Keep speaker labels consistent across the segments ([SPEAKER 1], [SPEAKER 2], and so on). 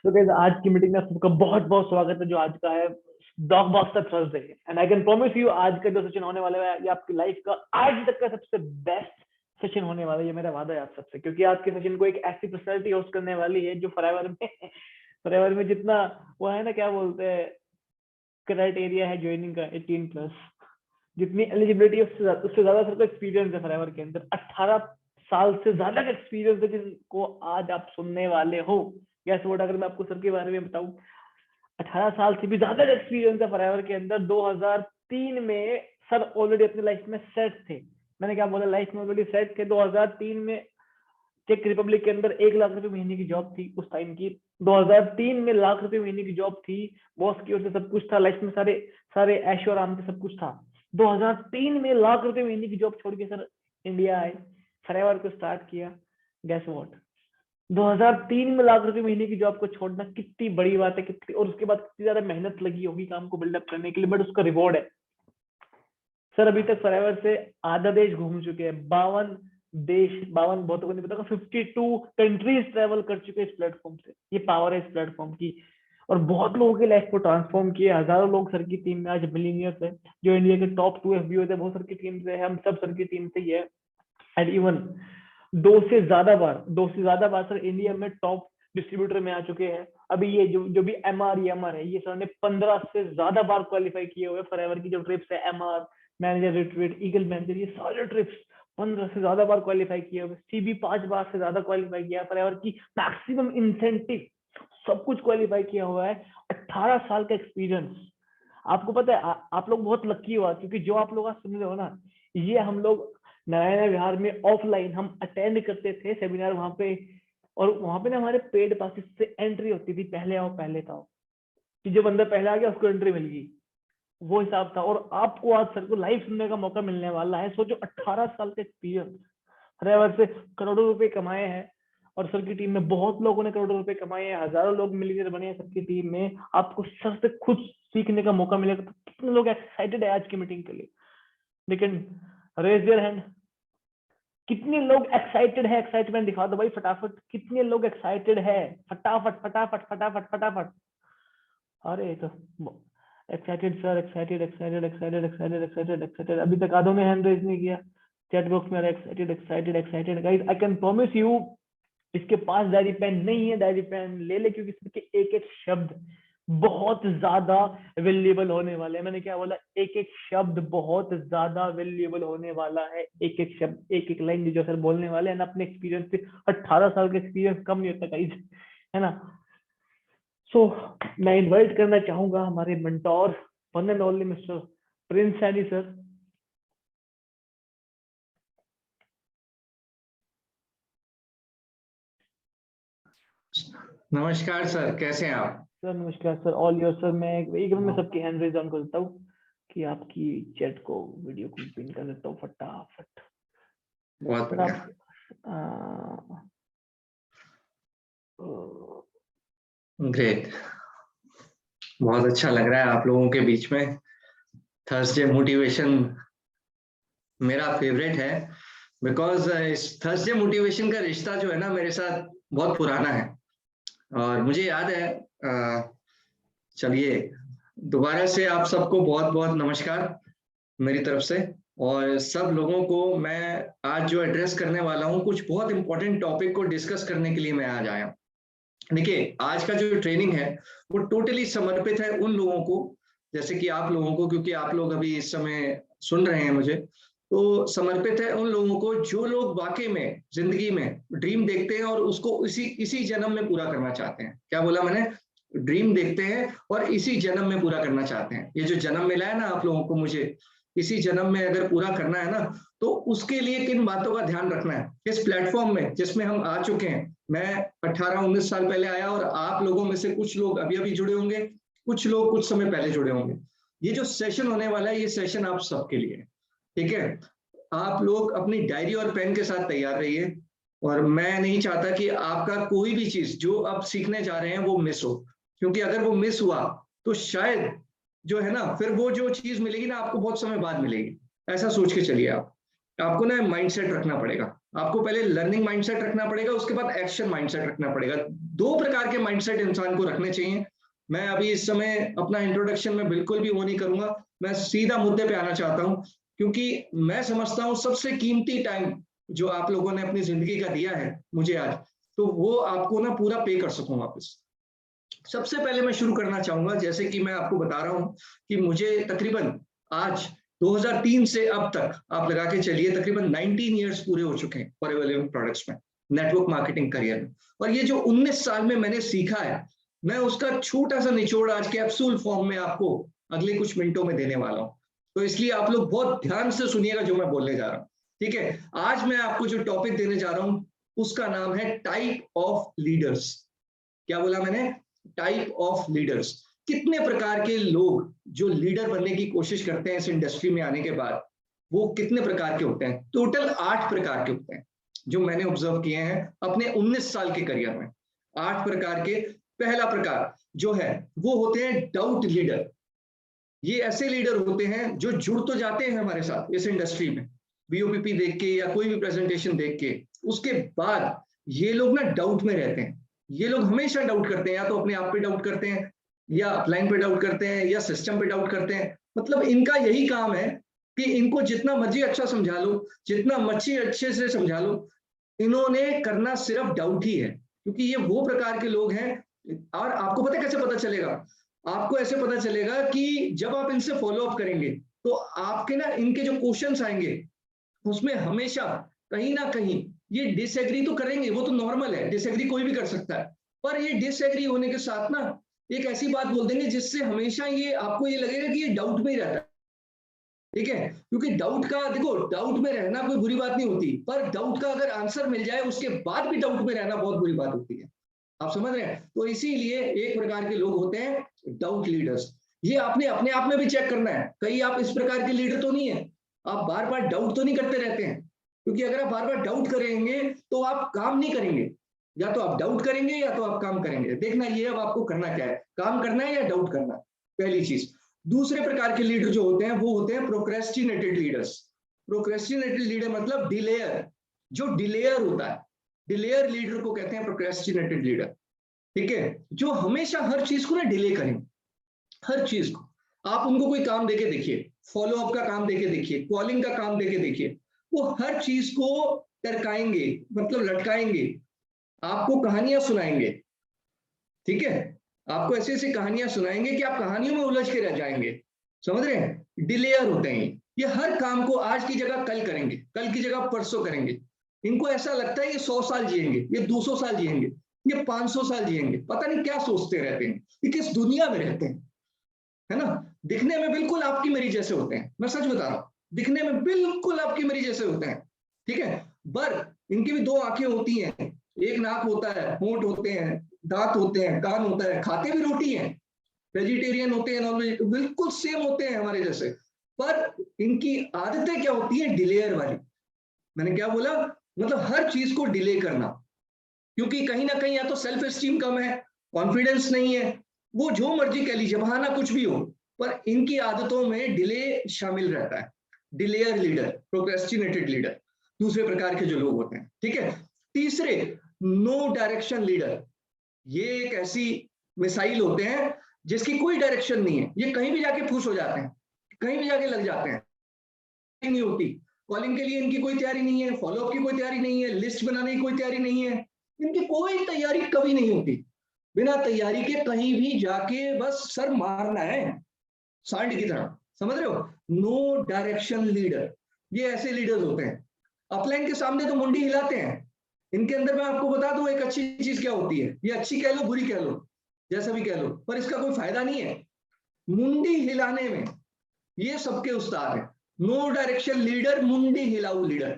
[SPEAKER 1] तो गाइस आज की मीटिंग में सबका बहुत बहुत स्वागत है जो आज का है dogbuster Thursday. And I can promise you आज का जो सेशन होने वाला है ये आपकी लाइफ का आज तक का सबसे बेस्ट सेशन होने वाला है। ये मेरा वादा है आप सबसे, क्योंकि आज के सेशन को एक ऐसी पर्सनैलिटी होस्ट करने वाली है जो फॉरएवर में जितना वो है ना, क्या बोलते हैं, क्राइटेरिया है ज्वाइनिंग का 18+, जितनी एलिजिबिलिटी उससे ज्यादा सबका एक्सपीरियंस है फॉरएवर के अंदर। 18 साल से ज्यादा का एक्सपीरियंस है जिनको आज आप सुनने वाले हो। गैस व्हाट, अगर मैं आपको सर के बारे में बताऊं, 18 साल से भी ज्यादा का एक्सपीरियंस है फॉरएवर के अंदर। 2003 में सर ऑलरेडी अपनी लाइफ में सेट थे। मैंने क्या बोला, लाइफ में ऑलरेडी सेट थे। 2003 में चेक रिपब्लिक के अंदर 1 लाख रुपए महीने की जॉब थी उस टाइम की। 2003 में लाख रुपए महीने की जॉब थी, बॉस की ओर से सब कुछ था, लाइफ में सारे सारे ऐशो आराम से सब कुछ था। 2003 में लाख रुपए महीने की जॉब छोड़ के सर इंडिया आए, फॉरएवर को स्टार्ट किया। गैस व्हाट, 2003 में लाख रुपए महीने की जॉब को छोड़ना कितनी बड़ी बात है, कितनी, और उसके बाद कितनी ज्यादा मेहनत लगी होगी काम को बिल्डअप करने के लिए, बट उसका रिवॉर्ड है। सर अभी तक फॉरएवर से आधा देश घूम चुके हैं, 52 देश, 52 बहुतों को नहीं पता, 52 कंट्रीज ट्रेवल कर चुके हैं इस प्लेटफॉर्म से। ये पावर है इस प्लेटफॉर्म की, और बहुत लोगों की लाइफ को ट्रांसफॉर्म किया। हजारों लोग सर की टीम में आज मिलीनियर्स है, जो इंडिया के टॉप 2 FBO थे, बहुत सर की टीम से है, हम सब सर की टीम से ही है। एंड इवन 2 से ज्यादा बार सर इंडिया में टॉप डिस्ट्रीब्यूटर में आ चुके हैं। अभी ये जो भी MR है, ये सर ने 15 से ज्यादा बार क्वालिफाई किए हुए। फॉरएवर की जो ट्रिप्स है, MR manager retreat, eagle manager, ये सारे ट्रिप्स 15 से ज्यादा बार क्वालिफाई किए हुए। CB 5 बार से ज्यादा क्वालिफाई किया है। फॉरएवर की मैक्सिमम इंसेंटिव सब कुछ क्वालिफाई किया हुआ है। 18 साल का एक्सपीरियंस। आपको पता है, आप लोग बहुत लकी हुआ, क्योंकि जो आप लोग आज सुन रहे हो ना, ये हम लोग नारायण विहार में ऑफलाइन हम अटेंड करते थे सेमिनार वहां पे, और वहां पे ना हमारे पेड पासिस से एंट्री होती थी, पहले आओ पहले था, कि जो बंदा पहले आ गया उसको एंट्री मिल गई, वो हिसाब था। और आपको आज सर को लाइव सुनने का मौका मिलने वाला है। सोचो, 18 साल का एक्सपीरियंस, फॉरएवर से करोड़ों रुपए कमाए हैं, और सर की टीम में बहुत लोगों ने करोड़ों रुपए कमाए हैं, हजारों लोग मिलीनियर बने हैं सर की टीम में। आपको सर से खुद सीखने का मौका मिलेगा। तो कितने लोग एक्साइटेड है आज की मीटिंग के लिए? लेकिन रेज देयर हैंड, कितने लोग एक्साइटेड है? एक्साइटमेंट दिखा दो भाई फटाफट, कितने लोग एक्साइटेड है? फटाफट फटाफट फटाफट फटाफट। अरे तो excited sir, excited excited excited excited excited excited. अभी तक आधों ने हैंड रेज नहीं किया चैट बॉक्स में। Excited excited excited guys, I can promise you, इसके पास डायरी पेन नहीं है, डायरी पेन ले ले, क्योंकि इसके एक एक शब्द बहुत ज्यादा वैल्यूएबल होने वाले हैं। मैंने क्या बोला? एक एक शब्द बहुत ज्यादा वैल्यूएबल होने वाला है। एक एक शब्द, एक एक लाइन जो सर बोलने वाले हैं ना, अपने एक्सपीरियंस से। 18 साल का एक्सपीरियंस कम नहीं होता गाइस, है ना। सो मैं इनवाइट करना चाहूंगा हमारे mentor, one and only mister Prince Saini sir.
[SPEAKER 2] नमस्कार सर, कैसे हैं आप?
[SPEAKER 1] सर नमस्कार सर, ऑल योर सर। मैं एक मिनट में
[SPEAKER 2] हाँ।
[SPEAKER 1] सबकी हैंड रेज ऑन कर देता हूँ, कि आपकी चैट को, वीडियो को पिन कर देता हूँ फटाफट।
[SPEAKER 2] बहुत
[SPEAKER 1] सर
[SPEAKER 2] बढ़िया।
[SPEAKER 1] आप
[SPEAKER 2] ग्रेट, बहुत अच्छा लग रहा है आप लोगों के बीच में। थर्सडे मोटिवेशन मेरा फेवरेट है, बिकॉज इस थर्सडे मोटिवेशन का रिश्ता जो है ना मेरे साथ बहुत पुराना है। और मुझे याद है, चलिए दोबारा से आप सबको बहुत बहुत नमस्कार मेरी तरफ से। और सब लोगों को मैं आज जो एड्रेस करने वाला हूँ, कुछ बहुत इंपॉर्टेंट टॉपिक को डिस्कस करने के लिए मैं आज आया हूँ। देखिए, आज का जो ट्रेनिंग है वो टोटली समर्पित है उन लोगों को, जैसे कि आप लोगों को, क्योंकि आप लोग अभी इस समय सुन रहे हैं मुझे, तो समर्पित है उन लोगों को जो लोग वाकई में जिंदगी में ड्रीम देखते हैं और उसको इसी जन्म में पूरा करना चाहते हैं। क्या बोला मैंने? ड्रीम देखते हैं और इसी जन्म में पूरा करना चाहते हैं। ये जो जन्म मिला है ना आप लोगों को, मुझे इसी जन्म में अगर पूरा करना है ना, तो उसके लिए किन बातों का ध्यान रखना है। इस प्लेटफॉर्म में जिसमें हम आ चुके हैं, मैं 18-19 साल पहले आया, और आप लोगों में से कुछ लोग अभी अभी जुड़े होंगे, कुछ लोग कुछ समय पहले जुड़े होंगे। ये जो सेशन होने वाला है, ये सेशन आप सबके लिए है, ठीक है। आप लोग अपनी डायरी और पेन के साथ तैयार रहिए, और मैं नहीं चाहता कि आपका कोई भी चीज जो आप सीखने जा रहे हैं वो मिस हो, क्योंकि अगर वो मिस हुआ तो शायद जो है ना, फिर वो जो चीज मिलेगी ना आपको बहुत समय बाद मिलेगी। ऐसा सोच के चलिए। आपको ना माइंडसेट रखना पड़ेगा। आपको पहले लर्निंग माइंडसेट रखना पड़ेगा, उसके बाद एक्शन माइंडसेट रखना पड़ेगा। दो प्रकार के माइंडसेट इंसान को रखने चाहिए। मैं अभी इस समय अपना इंट्रोडक्शन में बिल्कुल भी वो नहीं करूंगा, मैं सीधा मुद्दे पे आना चाहता हूं, क्योंकि मैं समझता हूं सबसे कीमती टाइम जो आप लोगों ने अपनी जिंदगी का दिया है मुझे आज, तो वो आपको ना पूरा पे कर सकूं वापस। सबसे पहले मैं शुरू करना चाहूंगा, जैसे कि मैं आपको बता रहा हूं कि मुझे तकरीबन आज 2003 से अब तक आप लगा के चलिए तकरीबन 19 इयर्स पूरे हो चुके हैं फॉरएवर लिविंग प्रोडक्ट्स में, नेटवर्क मार्केटिंग करियर में। और ये जो 19 साल में मैंने सीखा है, मैं उसका छोटा सा निचोड़ आज कैप्सूल फॉर्म में आपको अगले कुछ मिनटों में देने वाला हूं। तो इसलिए आप लोग बहुत ध्यान से सुनिएगा जो मैं बोलने जा रहा हूं, ठीक है। आज मैं आपको जो टॉपिक देने जा रहा हूं उसका नाम है टाइप ऑफ लीडर्स। क्या बोला मैंने? Type of leaders. कितने प्रकार के लोग जो लीडर बनने की कोशिश करते हैं इस इंडस्ट्री में आने के बाद, वो कितने प्रकार के होते हैं? टोटल 8 प्रकार के होते हैं जो मैंने ऑब्जर्व किए हैं अपने 19 साल के करियर में। 8 प्रकार के। पहला प्रकार जो है वो होते हैं डाउट लीडर। ये ऐसे लीडर होते हैं जो जुड़ तो जाते हैं हमारे साथ इस इंडस्ट्री में, बीओपीपी देख के या कोई भी प्रेजेंटेशन देख के, उसके बाद ये लोग ना डाउट में रहते हैं। ये लोग हमेशा डाउट करते हैं, या तो अपने आप पे डाउट करते हैं, या अपलाइन पे डाउट करते हैं, या सिस्टम पे डाउट करते हैं। मतलब इनका यही काम है कि इनको जितना मर्जी अच्छा समझा लो, जितना मर्जी अच्छे से समझा लो, इन्होंने करना सिर्फ डाउट ही है, क्योंकि ये वो प्रकार के लोग हैं। और आपको पता है कैसे पता चलेगा? आपको ऐसे पता चलेगा कि जब आप इनसे फॉलो अप करेंगे तो आपके ना इनके जो क्वेश्चंस आएंगे उसमें हमेशा कहीं ना कहीं ये डिसएग्री तो करेंगे, वो तो नॉर्मल है, डिसएग्री कोई भी कर सकता है। पर ये डिसएग्री होने के साथ ना एक ऐसी बात बोल देंगे जिससे हमेशा ये आपको ये लगेगा कि ये डाउट में ही रहता है, ठीक है। क्योंकि डाउट का, देखो, डाउट में रहना कोई बुरी बात नहीं होती, पर डाउट का अगर आंसर मिल जाए उसके बाद भी डाउट में रहना बहुत बुरी बात होती है। आप समझ रहे हैं? तो इसीलिए एक प्रकार के लोग होते हैं डाउट लीडर्स। ये आपने अपने आप में भी चेक करना है, कहीं आप इस प्रकार के लीडर तो नहीं है, आप बार बार डाउट तो नहीं करते रहते हैं। क्योंकि अगर आप बार बार डाउट करेंगे तो आप काम नहीं करेंगे, या तो आप डाउट करेंगे या तो आप काम करेंगे। देखना ये अब आपको करना क्या है, काम करना है या डाउट करना है, पहली चीज। दूसरे प्रकार के लीडर जो होते हैं वो होते हैं प्रोक्रेस्टिनेटेड लीडर्स। प्रोक्रेस्टिनेटेड लीडर मतलब डिलेयर, जो डिलेयर होता है, डिलेयर लीडर को कहते हैं प्रोक्रेस्टिनेटेड लीडर, ठीक है। जो हमेशा हर चीज को ना डिले करें, हर चीज को। आप उनको कोई काम देके देखिए, फॉलो अप का काम देके देखिए, कॉलिंग का काम देके देखिए, वो हर चीज को टरकाएंगे, मतलब लटकाएंगे, आपको कहानियां सुनाएंगे, ठीक है। आपको ऐसी ऐसी कहानियां सुनाएंगे कि आप कहानियों में उलझ के रह जाएंगे। समझ रहे हैं? डिलेयर होते हैं ये हर काम को आज की जगह कल करेंगे, कल की जगह परसों करेंगे। इनको ऐसा लगता है ये 100 साल जिएंगे, ये 200 साल जिएंगे, ये 500 साल जिएंगे, पता नहीं क्या सोचते रहते हैं, ये किस दुनिया में रहते हैं, है ना। दिखने में बिल्कुल आपकी मेरी जैसे होते हैं, मैं सच बता रहा हूं, दिखने में बिल्कुल आपकी मेरी जैसे होते हैं, ठीक है। पर इनकी भी 2 आंखें होती हैं, एक नाक होता है, होंठ होते हैं, दांत होते हैं, कान होता है, खाते भी रोटी हैं, वेजिटेरियन होते हैं, नॉन वेजिटेरियन, बिल्कुल सेम होते हैं हमारे जैसे। पर इनकी आदतें क्या होती है? डिलेयर वाली। मैंने क्या बोला? मतलब हर चीज को डिले करना, क्योंकि कहीं ना कहीं या तो सेल्फ एस्टीम कम है, कॉन्फिडेंस नहीं है, वो जो मर्जी कह लीजिए, बहाना कुछ भी हो, पर इनकी आदतों में डिले शामिल रहता है। डिलेयर लीडर, प्रोक्रेस्टिनेटेड लीडर, दूसरे प्रकार के जो लोग होते हैं, ठीक है। तीसरे, नो डायरेक्शन लीडर। ये एक ऐसी मिसाइल होते हैं जिसकी कोई डायरेक्शन नहीं है, ये कहीं भी जाके फूस हो जाते हैं, कहीं भी जाके लग जाते हैं, नहीं होती। कॉलिंग के लिए इनकी कोई तैयारी नहीं है, फॉलोअप की कोई तैयारी नहीं है, लिस्ट बनाने की कोई तैयारी नहीं है, इनकी कोई तैयारी कभी नहीं होती। बिना तैयारी के कहीं भी जाके बस सर मारना है सांड की तरह, समझ रहे हो? नो डायरेक्शन लीडर, ये ऐसे लीडर्स होते हैं। अपलाइन के सामने तो मुंडी हिलाते हैं। इनके अंदर मैं आपको बता दूं एक अच्छी चीज क्या होती है, ये अच्छी कह लो बुरी कह लो, जैसा भी कह लो, पर इसका कोई फायदा नहीं है। मुंडी हिलाने में ये सबके उस्ताद है। नो डायरेक्शन लीडर, मुंडी हिलाऊ लीडर।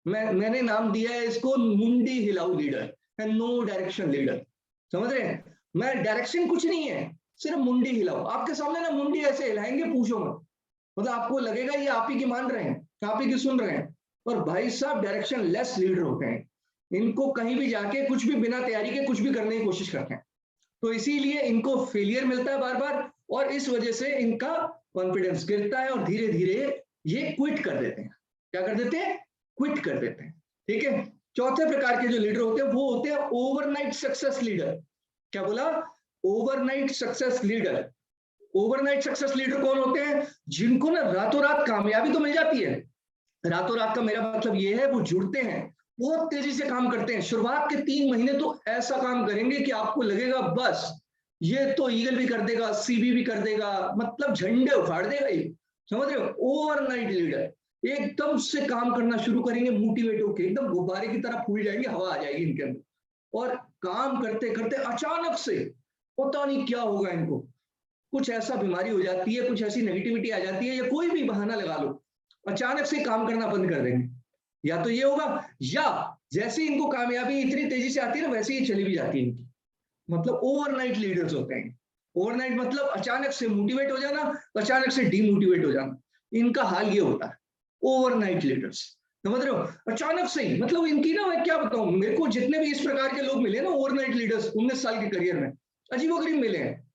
[SPEAKER 2] मैंने नाम दिया है इसको मुंडी हिलाऊ लीडर, है नो डायरेक्शन लीडर। समझ रहे हैं? मैं डायरेक्शन कुछ नहीं है, सिर्फ मुंडी हिलाओ। आपके सामने ना मुंडी ऐसे हिलाएंगे, पूछो मत, मतलब आपको लगेगा ये आप ही की मान रहे हैं, आप ही की सुन रहे हैं। पर भाई साहब डायरेक्शन लेस लीडर होते हैं, इनको कहीं भी जाके कुछ भी बिना तैयारी के कुछ भी करने की कोशिश करते हैं, तो इसीलिए इनको फेलियर मिलता है बार बार, और इस वजह से इनका कॉन्फिडेंस गिरता है और धीरे धीरे ये क्विट कर देते हैं। क्या कर देते हैं? क्विट कर देते हैं, ठीक है। चौथे प्रकार के जो लीडर होते हैं वो होते हैं ओवरनाइट सक्सेस लीडर। क्या बोला? Overnight success leader. Overnight success leader कौन होते हैं? जिनको ना रातों रात कामयाबी तो मिल जाती है। रातों रात का मेरा मतलब ये है वो जुड़ते हैं, बहुत तेजी से काम करते हैं। शुरुआत के 3 महीने तो ऐसा काम करेंगे कि आपको लगेगा बस ये तो ईगल भी कर देगा, सीबी भी कर देगा, मतलब झंडे उखाड़ देगा ये। समझ रहे हो? ओवरनाइट लीडर एकदम से काम करना शुरू करेंगे, मोटिवेट होकर एकदम गुब्बारे की तरह फूल जाएंगे, हवा आ जाएगी इनके अंदर। और काम करते करते अचानक से पता नहीं क्या होगा इनको, कुछ ऐसा बीमारी हो जाती है, कुछ ऐसी नेगेटिविटी आ जाती है, या कोई भी बहाना लगा लो, अचानक से काम करना बंद कर देंगे। या तो ये होगा, या जैसे इनको कामयाबी इतनी तेजी से आती है ना, वैसे ही चली भी जाती है इनकी। मतलब ओवरनाइट लीडर्स होते हैं। ओवरनाइट मतलब अचानक से मोटिवेट हो जाना, अचानक से डीमोटिवेट हो जाना, इनका हाल ये होता है ओवरनाइट लीडर्स। समझ रहे हो? अचानक से ही, मतलब इनकी ना, मैं क्या बताऊं, मेरे को जितने भी इस प्रकार के लोग मिले ना ओवरनाइट लीडर्स 19 साल के करियर में, अजीबोगरीब मिले हैं।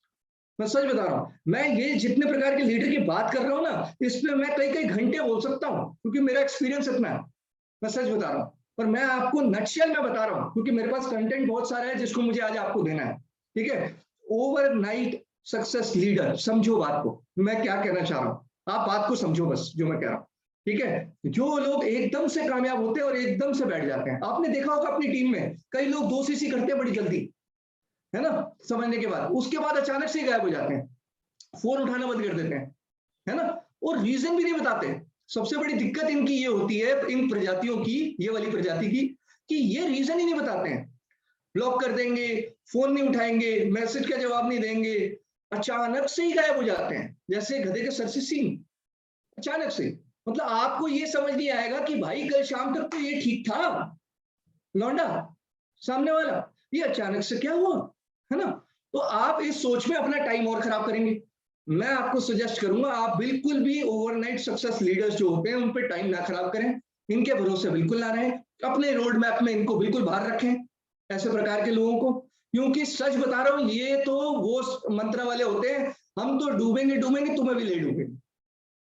[SPEAKER 2] मैं सच बता रहा हूँ, मैं ये जितने प्रकार के लीडर की बात कर रहा हूँ ना, इसमें मैं कई कई घंटे बोल सकता हूँ, क्योंकि मेरा एक्सपीरियंस इतना है। मैं सच बता रहा हूँ, पर मैं आपको नटशेल में बता रहा हूँ, क्योंकि मेरे पास कंटेंट बहुत सारा है जिसको मुझे आज आपको देना है। ठीक है? ओवरनाइट सक्सेस लीडर, समझो बात को, मैं क्या कहना चाह रहा हूँ, आप बात को समझो बस जो मैं कह रहा हूँ। ठीक है? जो लोग एकदम से कामयाब होते हैं और एकदम से बैठ जाते हैं, आपने देखा होगा अपनी टीम में कई लोग 2 सीसी करते हैं बड़ी जल्दी, है ना, समझने के बाद, उसके बाद अचानक से गायब हो जाते हैं, फोन उठाना बंद कर देते हैं, है ना, और रीजन भी नहीं बताते। सबसे बड़ी दिक्कत इनकी ये होती है, इन प्रजातियों की, ये वाली प्रजाति की, कि ये रीजन ही नहीं बताते हैं। ब्लॉक कर देंगे, फोन नहीं उठाएंगे, मैसेज का जवाब नहीं देंगे, अचानक से ही गायब हो जाते हैं, जैसे गधे के सर से सींग, अचानक से। मतलब आपको ये समझ नहीं आएगा कि भाई कल शाम तक तो ये ठीक था लौंडा सामने वाला, ये अचानक से क्या हुआ, है ना। तो आप इस सोच में अपना टाइम और खराब करेंगे। मैं आपको सजेस्ट करूंगा, आप बिल्कुल भी ओवरनाइट सक्सेस लीडर्स जो होते हैं उन पे टाइम ना खराब करें, इनके भरोसे बिल्कुल ना रहें, अपने रोड मैप में इनको बिल्कुल बाहर रखें, ऐसे प्रकार के लोगों को। क्योंकि सच बता रहा हूं, ये तो वो मंत्र वाले होते हैं, हम तो डूबेंगे डूबेंगे, तुम्हें भी ले डूबेंगे।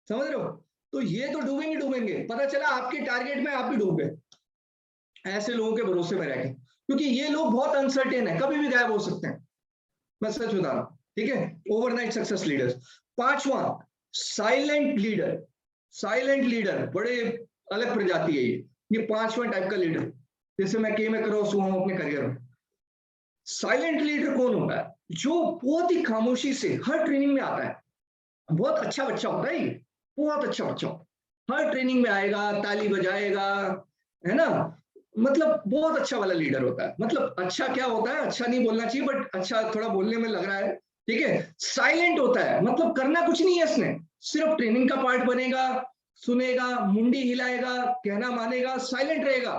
[SPEAKER 2] समझ रहे हो? तो ये तो डूबेंगे डूबेंगे, पता चला आपके टारगेट में आप भी डूब गए। ऐसे लोगों के भरोसे में रह गए, क्योंकि ये लोग बहुत अनसर्टेन है, कभी भी गायब हो सकते हैं। मैं सच बता रहा हूं। ठीक है? Overnight success leaders. 5वां, साइलेंट लीडर। साइलेंट लीडर बड़े अलग प्रजाति है ये 5वां टाइप का लीडर, जैसे मैं में क्रॉस हुआ हूं अपने करियर में। साइलेंट लीडर कौन होता है? जो बहुत ही खामोशी से हर ट्रेनिंग में आता है, बहुत अच्छा बच्चा होता है ये, बहुत अच्छा बच्चा, हर ट्रेनिंग में आएगा, ताली बजाएगा, है ना, मतलब बहुत अच्छा वाला लीडर होता है। मतलब अच्छा क्या होता है, अच्छा नहीं बोलना चाहिए, बट अच्छा थोड़ा बोलने में लग रहा है। ठीक है? साइलेंट होता है, मतलब करना कुछ नहीं है इसने, सिर्फ ट्रेनिंग का पार्ट बनेगा, सुनेगा, मुंडी हिलाएगा, कहना मानेगा, साइलेंट रहेगा।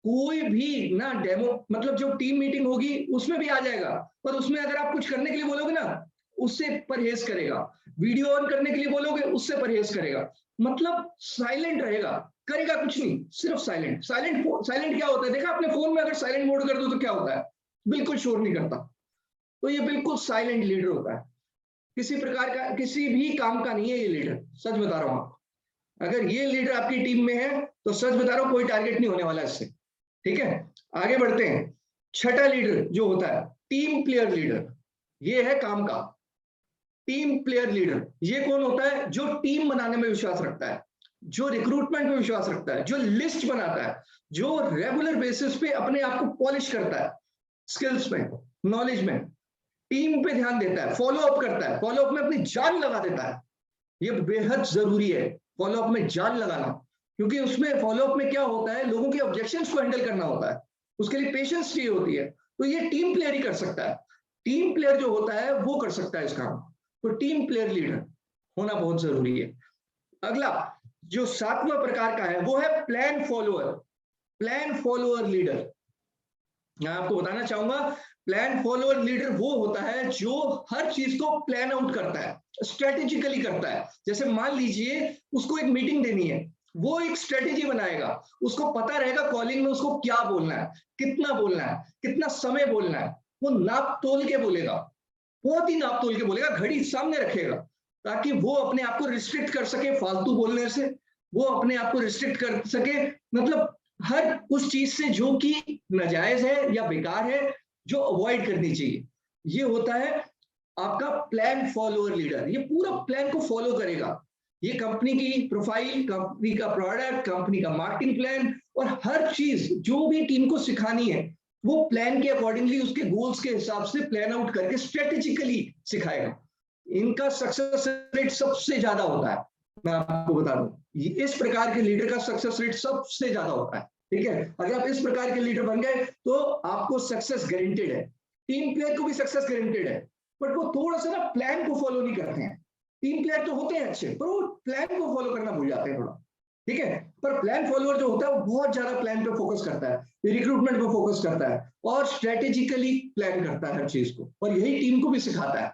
[SPEAKER 2] कोई भी ना डेमो, मतलब जो टीम मीटिंग होगी उसमें भी आ जाएगा, पर उसमें अगर आप कुछ करने के लिए बोलोगे ना, उससे परहेज करेगा। वीडियो ऑन करने के लिए बोलोगे, उससे परहेज करेगा। मतलब साइलेंट रहेगा, करेगा कुछ नहीं, सिर्फ साइलेंट। साइलेंट क्या होता है, देखा आपने फोन में अगर साइलेंट मोड कर दो तो क्या होता है, बिल्कुल शोर नहीं करता। तो ये बिल्कुल साइलेंट लीडर होता है, किसी प्रकार का किसी भी काम का नहीं है ये लीडर, सच बता रहा हूं। आप अगर ये लीडर आपकी टीम में है तो सच बता रहा हूं, कोई टारगेट नहीं होने वाला इससे। ठीक है? आगे बढ़ते हैं। 6ठा लीडर जो होता है, टीम प्लेयर लीडर। ये है काम का। टीम प्लेयर लीडर ये कौन होता है? जो टीम बनाने में विश्वास रखता है, जो रिक्रूटमेंट में विश्वास रखता है, जो लिस्ट बनाता है, जो रेगुलर बेसिस पे अपने आप को पॉलिश करता है, स्किल्स में, नॉलेज में, टीम पे ध्यान देता है, फॉलो अप करता है, फॉलो अप में अपनी जान लगा देता है। ये बेहद जरूरी है, फॉलो अप में जान लगाना, क्योंकि उसमें फॉलो अप में क्या होता है, लोगों के ऑब्जेक्शंस को हैंडल करना होता है, उसके लिए पेशेंस चाहिए होती है। तो ये टीम प्लेयर ही कर सकता है, टीम प्लेयर जो होता है वो कर सकता है इस काम। तो टीम प्लेयर लीडर होना बहुत जरूरी है। अगला जो 7वां प्रकार का है वो है plan follower. Plan follower leader, मैं आपको बताना चाहूंगा, प्लान फॉलोअर लीडर वो होता है जो हर चीज को प्लान आउट करता है, स्ट्रेटेजिकली करता है। जैसे मान लीजिए उसको एक मीटिंग देनी है, वो एक स्ट्रेटेजी बनाएगा, उसको पता रहेगा कॉलिंग में उसको क्या बोलना है, कितना बोलना है, कितना समय बोलना है, वो नाप तोल के बोलेगा, बहुत ही नाप तोल के बोलेगा, घड़ी सामने रखेगा, ताकि वो अपने आप को रिस्ट्रिक्ट कर सके फालतू बोलने से, वो अपने आप को रिस्ट्रिक्ट कर सके, मतलब हर उस चीज से जो कि नाजायज है या बेकार है, जो अवॉइड करनी चाहिए। ये होता है आपका प्लान फॉलोअर लीडर। ये पूरा प्लान को फॉलो करेगा। ये कंपनी की प्रोफाइल, कंपनी का प्रोडक्ट, कंपनी का मार्केटिंग प्लान और हर चीज जो भी टीम को सिखानी है वो प्लान के अकॉर्डिंगली, उसके गोल्स के हिसाब से प्लान आउट करके स्ट्रेटेजिकली सिखाएगा। इनका सक्सेस रेट सबसे ज्यादा होता है, मैं आपको बता दूं। इस प्रकार के लीडर का सक्सेस रेट सबसे ज्यादा होता है। ठीक है, अगर आप इस प्रकार के लीडर बन गए तो आपको सक्सेस गारंटेड है। टीम प्लेयर को भी सक्सेस गारंटेड है, बट वो थोड़ा सा ना प्लान को फॉलो नहीं करते हैं। टीम प्लेयर तो होते हैं अच्छे, पर वो प्लान को फॉलो करना भूल जाते हैं थोड़ा। ठीक है, पर प्लान फॉलोअर जो होता है वो बहुत ज्यादा प्लान पे फोकस करता है, रिक्रूटमेंट पे फोकस करता है और स्ट्रेटेजिकली प्लान करता है हर चीज को, और यही टीम को भी सिखाता है।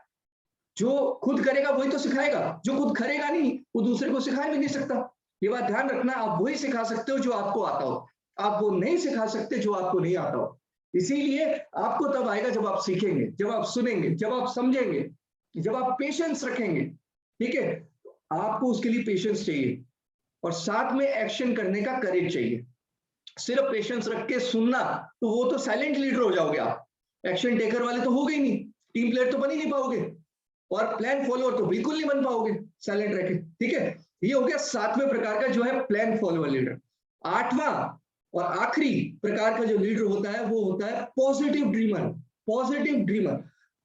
[SPEAKER 2] जो खुद करेगा वही तो सिखाएगा, जो खुद करेगा नहीं वो दूसरे को सिखा भी नहीं सकता। ये बात ध्यान रखना, आप वही सिखा सकते हो जो आपको आता हो, आप वो नहीं सिखा सकते जो आपको नहीं आता हो। इसीलिए आपको तब आएगा जब आप सीखेंगे, जब आप सुनेंगे, जब आप समझेंगे, जब आप पेशेंस रखेंगे। ठीक है, आपको उसके लिए पेशेंस चाहिए और साथ में एक्शन करने का करेज चाहिए। सिर्फ पेशेंस रख के सुनना तो वो तो साइलेंट लीडर हो जाओगे आप, एक्शन टेकर वाले तो हो गए नहीं, टीम प्लेयर तो बन ही नहीं पाओगे और प्लान फॉलोअर तो बिल्कुल नहीं बन पाओगे साइलेंट रह के। ठीक है, ये हो गया सातवें प्रकार का जो है प्लान फॉलोअर लीडर। आठवां और आखिरी प्रकार का जो लीडर होता है वो होता है positive dreamer. Positive dreamer,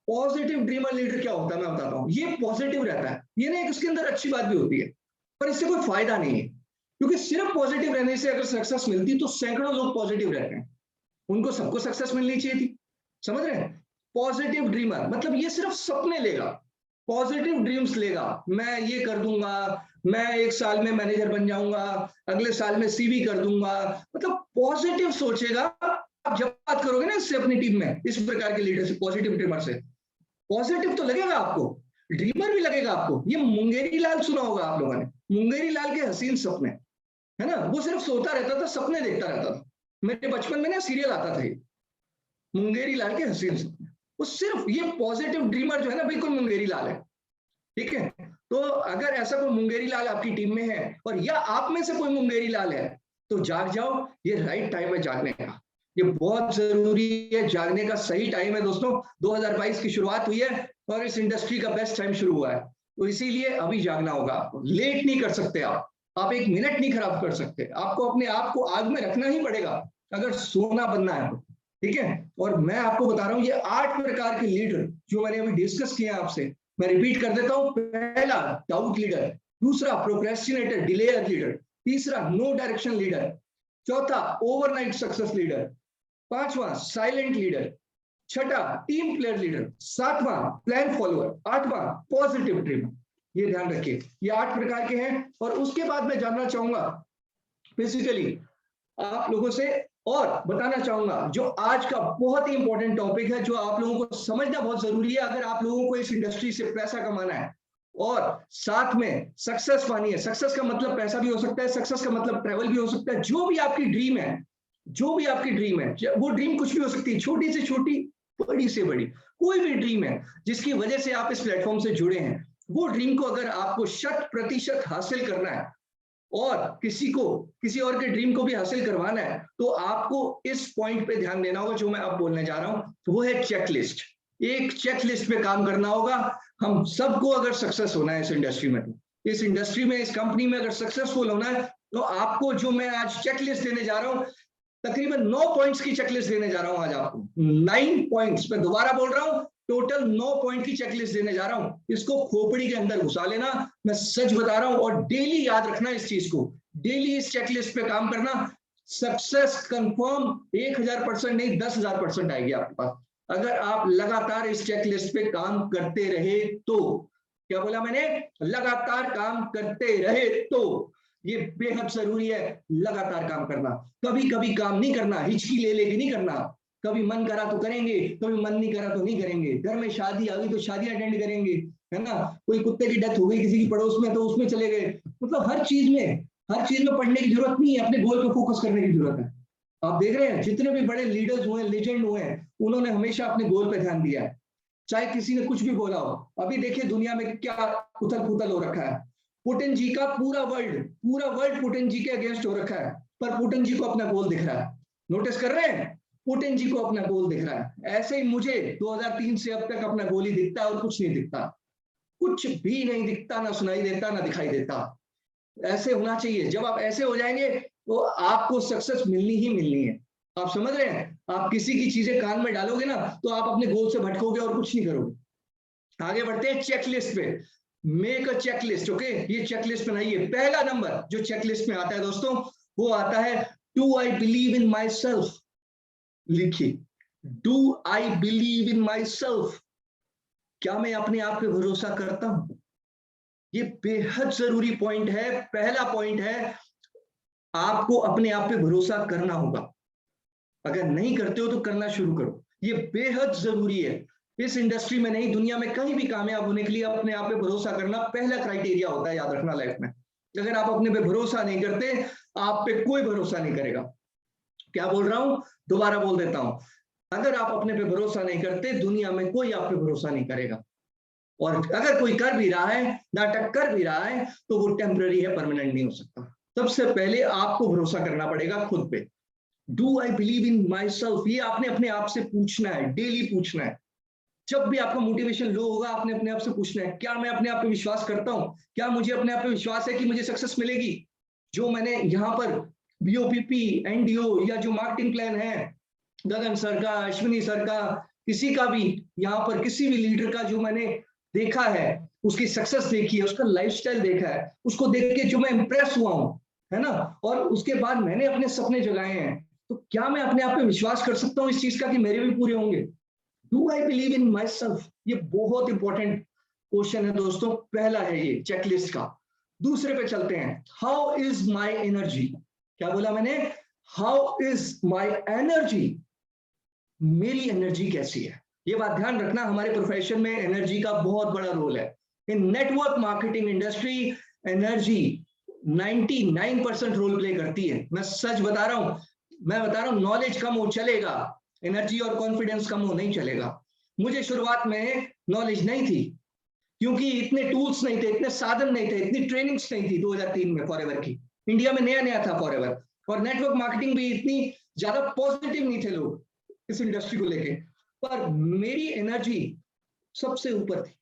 [SPEAKER 2] positive dreamer leader क्या होता है मैं बताता हूँ। ये पॉजिटिव रहता है, ये ना उसके अंदर अच्छी बात भी होती है, पर इससे कोई फायदा नहीं है, क्योंकि सिर्फ पॉजिटिव रहने से अगर सक्सेस मिलती तो सैकड़ों लोग पॉजिटिव रहते हैं, उनको सबको सक्सेस मिलनी चाहिए थी। समझ रहे हैं? पॉजिटिव ड्रीमर मतलब ये सिर्फ सपने लेगा, पॉजिटिव ड्रीम्स लेगा। मैं ये कर दूंगा, मैं 1 साल में मैनेजर बन जाऊंगा, अगले साल में सीवी कर दूंगा, मतलब पॉजिटिव सोचेगा। आप जब बात करोगे ना इससे अपनी टीम में, इस प्रकार के लीडर से, पॉजिटिव ड्रीमर से, पॉजिटिव तो लगेगा आपको, ड्रीमर भी लगेगा आपको। ये मुंगेरी लाल सुना होगा आप लोगों ने, मुंगेरी लाल के हसीन सपने, है ना? वो सिर्फ सोता रहता था, सपने देखता रहता था। मेरे बचपन में ना सीरियल आता था मुंगेरी लाल के हसीन सपने। वो सिर्फ ये पॉजिटिव ड्रीमर जो है ना, बिल्कुल मुंगेरी लाल है। ठीक है, तो अगर ऐसा कोई मुंगेरी लाल आपकी टीम में है और या आप में से कोई मुंगेरी लाल है तो जाग जाओ, ये राइट टाइम है जागने का। ये बहुत जरूरी है, जागने का सही टाइम है दोस्तों। 2022 की शुरुआत हुई है और इस इंडस्ट्री का बेस्ट टाइम शुरू हुआ है, तो इसीलिए अभी जागना होगा आपको। लेट नहीं कर सकते आप 1 मिनट नहीं खराब कर सकते। आपको अपने आप को आग में रखना ही पड़ेगा अगर सोना बनना है तो। ठीक है, और मैं आपको बता रहा हूं ये 8 प्रकार के लीडर जो मैंने अभी डिस्कस किया आपसे, मैं रिपीट कर देता हूं। पहला डाउट लीडर, दूसरा प्रोक्रेस्टिनेटर डिलेयर लीडर, तीसरा नो डायरेक्शन लीडर, चौथा ओवरनाइट सक्सेस लीडर, पांचवा साइलेंट लीडर, छठा टीम प्लेयर लीडर, सातवां प्लान फॉलोअर, आठवां पॉजिटिव ड्रीमर। ये ध्यान रखिए, ये 8 प्रकार के हैं। और उसके बाद मैं जानना चाहूंगा बेसिकली आप लोगों से और बताना चाहूंगा जो आज का बहुत ही इंपॉर्टेंट टॉपिक है, जो आप लोगों को समझना बहुत जरूरी है अगर आप लोगों को इस इंडस्ट्री से पैसा कमाना है और साथ में सक्सेस पानी है। सक्सेस का मतलब पैसा भी हो सकता है, सक्सेस का मतलब ट्रैवल भी हो सकता है। जो भी आपकी ड्रीम है, जो भी आपकी ड्रीम है, वो ड्रीम कुछ भी हो सकती है, छोटी से छोटी, बड़ी से बड़ी, कोई भी ड्रीम है जिसकी वजह से आप इस प्लेटफॉर्म से जुड़े हैं, वो ड्रीम को अगर आपको 100% हासिल करना है और किसी और के ड्रीम को भी हासिल करवाना है, तो आपको इस पॉइंट पे ध्यान देना होगा जो मैं अब बोलने जा रहा हूं। तो वो है चेकलिस्ट। एक चेकलिस्ट पे काम करना होगा। हम सबको अगर सक्सेस होना है इस इंडस्ट्री में, तो इस इंडस्ट्री में, इस कंपनी में अगर सक्सेसफुल होना है, तो आपको जो मैं आज चेकलिस्ट देने जा रहा हूं, तकरीबन 9 पॉइंट्स की चेकलिस्ट देने जा रहा हूं आज आपको। 9 पॉइंट्स, मैं दोबारा बोल रहा हूं, टोटल 9 पॉइंट की चेकलिस्ट देने जा रहा हूं। इसको खोपड़ी के अंदर घुसा लेना, मैं सच बता रहा हूं, और डेली याद रखना इस चीज को, डेली इस चेकलिस्ट पे काम करना। सक्सेस कंफर्म 1000% नहीं 10,000% आएगी आपके पास, अगर आप लगातार इस चेकलिस्ट पे काम करते रहे तो। क्या बोला मैंने? लगातार काम करते रहे तो। ये बेहद जरूरी है, लगातार काम करना। कभी कभी काम नहीं करना, हिचकी ले लेके नहीं करना। कभी मन करा तो करेंगे, कभी मन नहीं करा तो नहीं करेंगे। घर में शादी आ गई तो शादी अटेंड करेंगे, है ना? कोई कुत्ते की डेथ हो गई किसी की पड़ोस में तो उसमें चले गए। मतलब हर चीज में पढ़ने की जरूरत नहीं है, अपने गोल पे फोकस करने की जरूरत है। आप देख रहे हैं जितने भी बड़े लीडर्स हुए, लेजेंड हुए हैं, उन्होंने हमेशा अपने गोल पे ध्यान दिया है, चाहे किसी ने कुछ भी बोला हो। अभी देखिए दुनिया में क्या उथल पुथल हो रखा है। पुतिन जी का पूरा वर्ल्ड पुतिन जी के अगेंस्ट हो रखा है, पर पुतिन जी को अपना गोल दिख रहा है। नोटिस कर रहे हैं, पुतिन जी को अपना गोल दिख रहा है। ऐसे ही मुझे 2003 से अब तक अपना गोल ही दिखता है और कुछ नहीं दिखता, कुछ भी नहीं दिखता, ना सुनाई देता, ना दिखाई देता। ऐसे होना चाहिए। जब आप ऐसे हो जाएंगे तो आपको सक्सेस मिलनी ही मिलनी है। आप समझ रहे हैं? आप किसी की चीजें कान में डालोगे ना तो आप अपने गोल से भटकोगे और कुछ नहीं करोगे। आगे बढ़ते हैं चेकलिस्ट पे। Make a checklist. ओके, ये चेकलिस्ट बनाइए। पहला नंबर जो चेकलिस्ट में आता है दोस्तों, वो आता है do I believe in myself. लिखिए, do I believe in myself. क्या मैं अपने आप पे भरोसा करता हूं? ये बेहद जरूरी पॉइंट है। पहला पॉइंट है, आपको अपने आप पे भरोसा करना होगा। अगर नहीं करते हो तो करना शुरू करो। ये बेहद जरूरी है। इस इंडस्ट्री में नहीं, दुनिया में कहीं भी कामयाब होने के लिए अपने आप पे भरोसा करना पहला क्राइटेरिया होता है, याद रखना लाइफ में। अगर आप अपने पे भरोसा नहीं करते, आप पे कोई भरोसा नहीं करेगा। क्या बोल रहा हूं? दोबारा बोल देता हूं। अगर आप अपने पे भरोसा नहीं करते, दुनिया में कोई आप पे भरोसा नहीं करेगा। और अगर कोई कर भी रहा है, नाटक कर भी रहा है, तो वो टेम्पररी है, परमानेंट नहीं हो सकता। सबसे पहले आपको भरोसा करना पड़ेगा खुद पे। Do I believe in my self, ये आपने अपने आप से पूछना है, डेली पूछना है। जब भी आपका मोटिवेशन लो होगा, आपने अपने आप से पूछना है, क्या मैं अपने आप पे विश्वास करता हूं? क्या मुझे अपने आप पे विश्वास है कि मुझे सक्सेस मिलेगी? जो मैंने यहाँ पर बीओपीपी, एनडीओ या जो मार्केटिंग प्लान है, गगन सर का, अश्विनी सर का, किसी का भी, यहाँ पर किसी भी लीडर का जो मैंने देखा है, उसकी सक्सेस देखी है, उसका लाइफस्टाइल देखा है, उसको देख के जो मैं इंप्रेस हुआ हूं, है ना, और उसके बाद मैंने अपने सपने जगाए हैं, तो क्या मैं अपने आप पे विश्वास कर सकता हूँ इस चीज का कि मेरे भी पूरे होंगे? Do I believe in my self? ये बहुत इंपॉर्टेंट क्वेश्चन है दोस्तों। पहला है ये चेकलिस्ट का। दूसरे पे चलते हैं, हाउ इज माई एनर्जी? क्या बोला मैंने? How is my energy? मेरी एनर्जी कैसी है? ये बात ध्यान रखना, हमारे प्रोफेशन में एनर्जी का बहुत बड़ा रोल है। In network marketing industry, energy 99% role play करती है। मैं सच बता रहा हूं, मैं बता रहा हूं, नॉलेज कम हो चलेगा, एनर्जी और कॉन्फिडेंस कम हो नहीं चलेगा। मुझे शुरुआत में नॉलेज नहीं थी, क्योंकि इतने टूल्स नहीं थे, इतने साधन नहीं थे, इतनी ट्रेनिंग्स नहीं थी। 2003 में फॉरएवर की, इंडिया में नया नया था फॉरएवर, और नेटवर्क मार्केटिंग भी इतनी ज्यादा पॉजिटिव नहीं थे लोग इस इंडस्ट्री को लेके। पर मेरी एनर्जी सबसे ऊपर थी,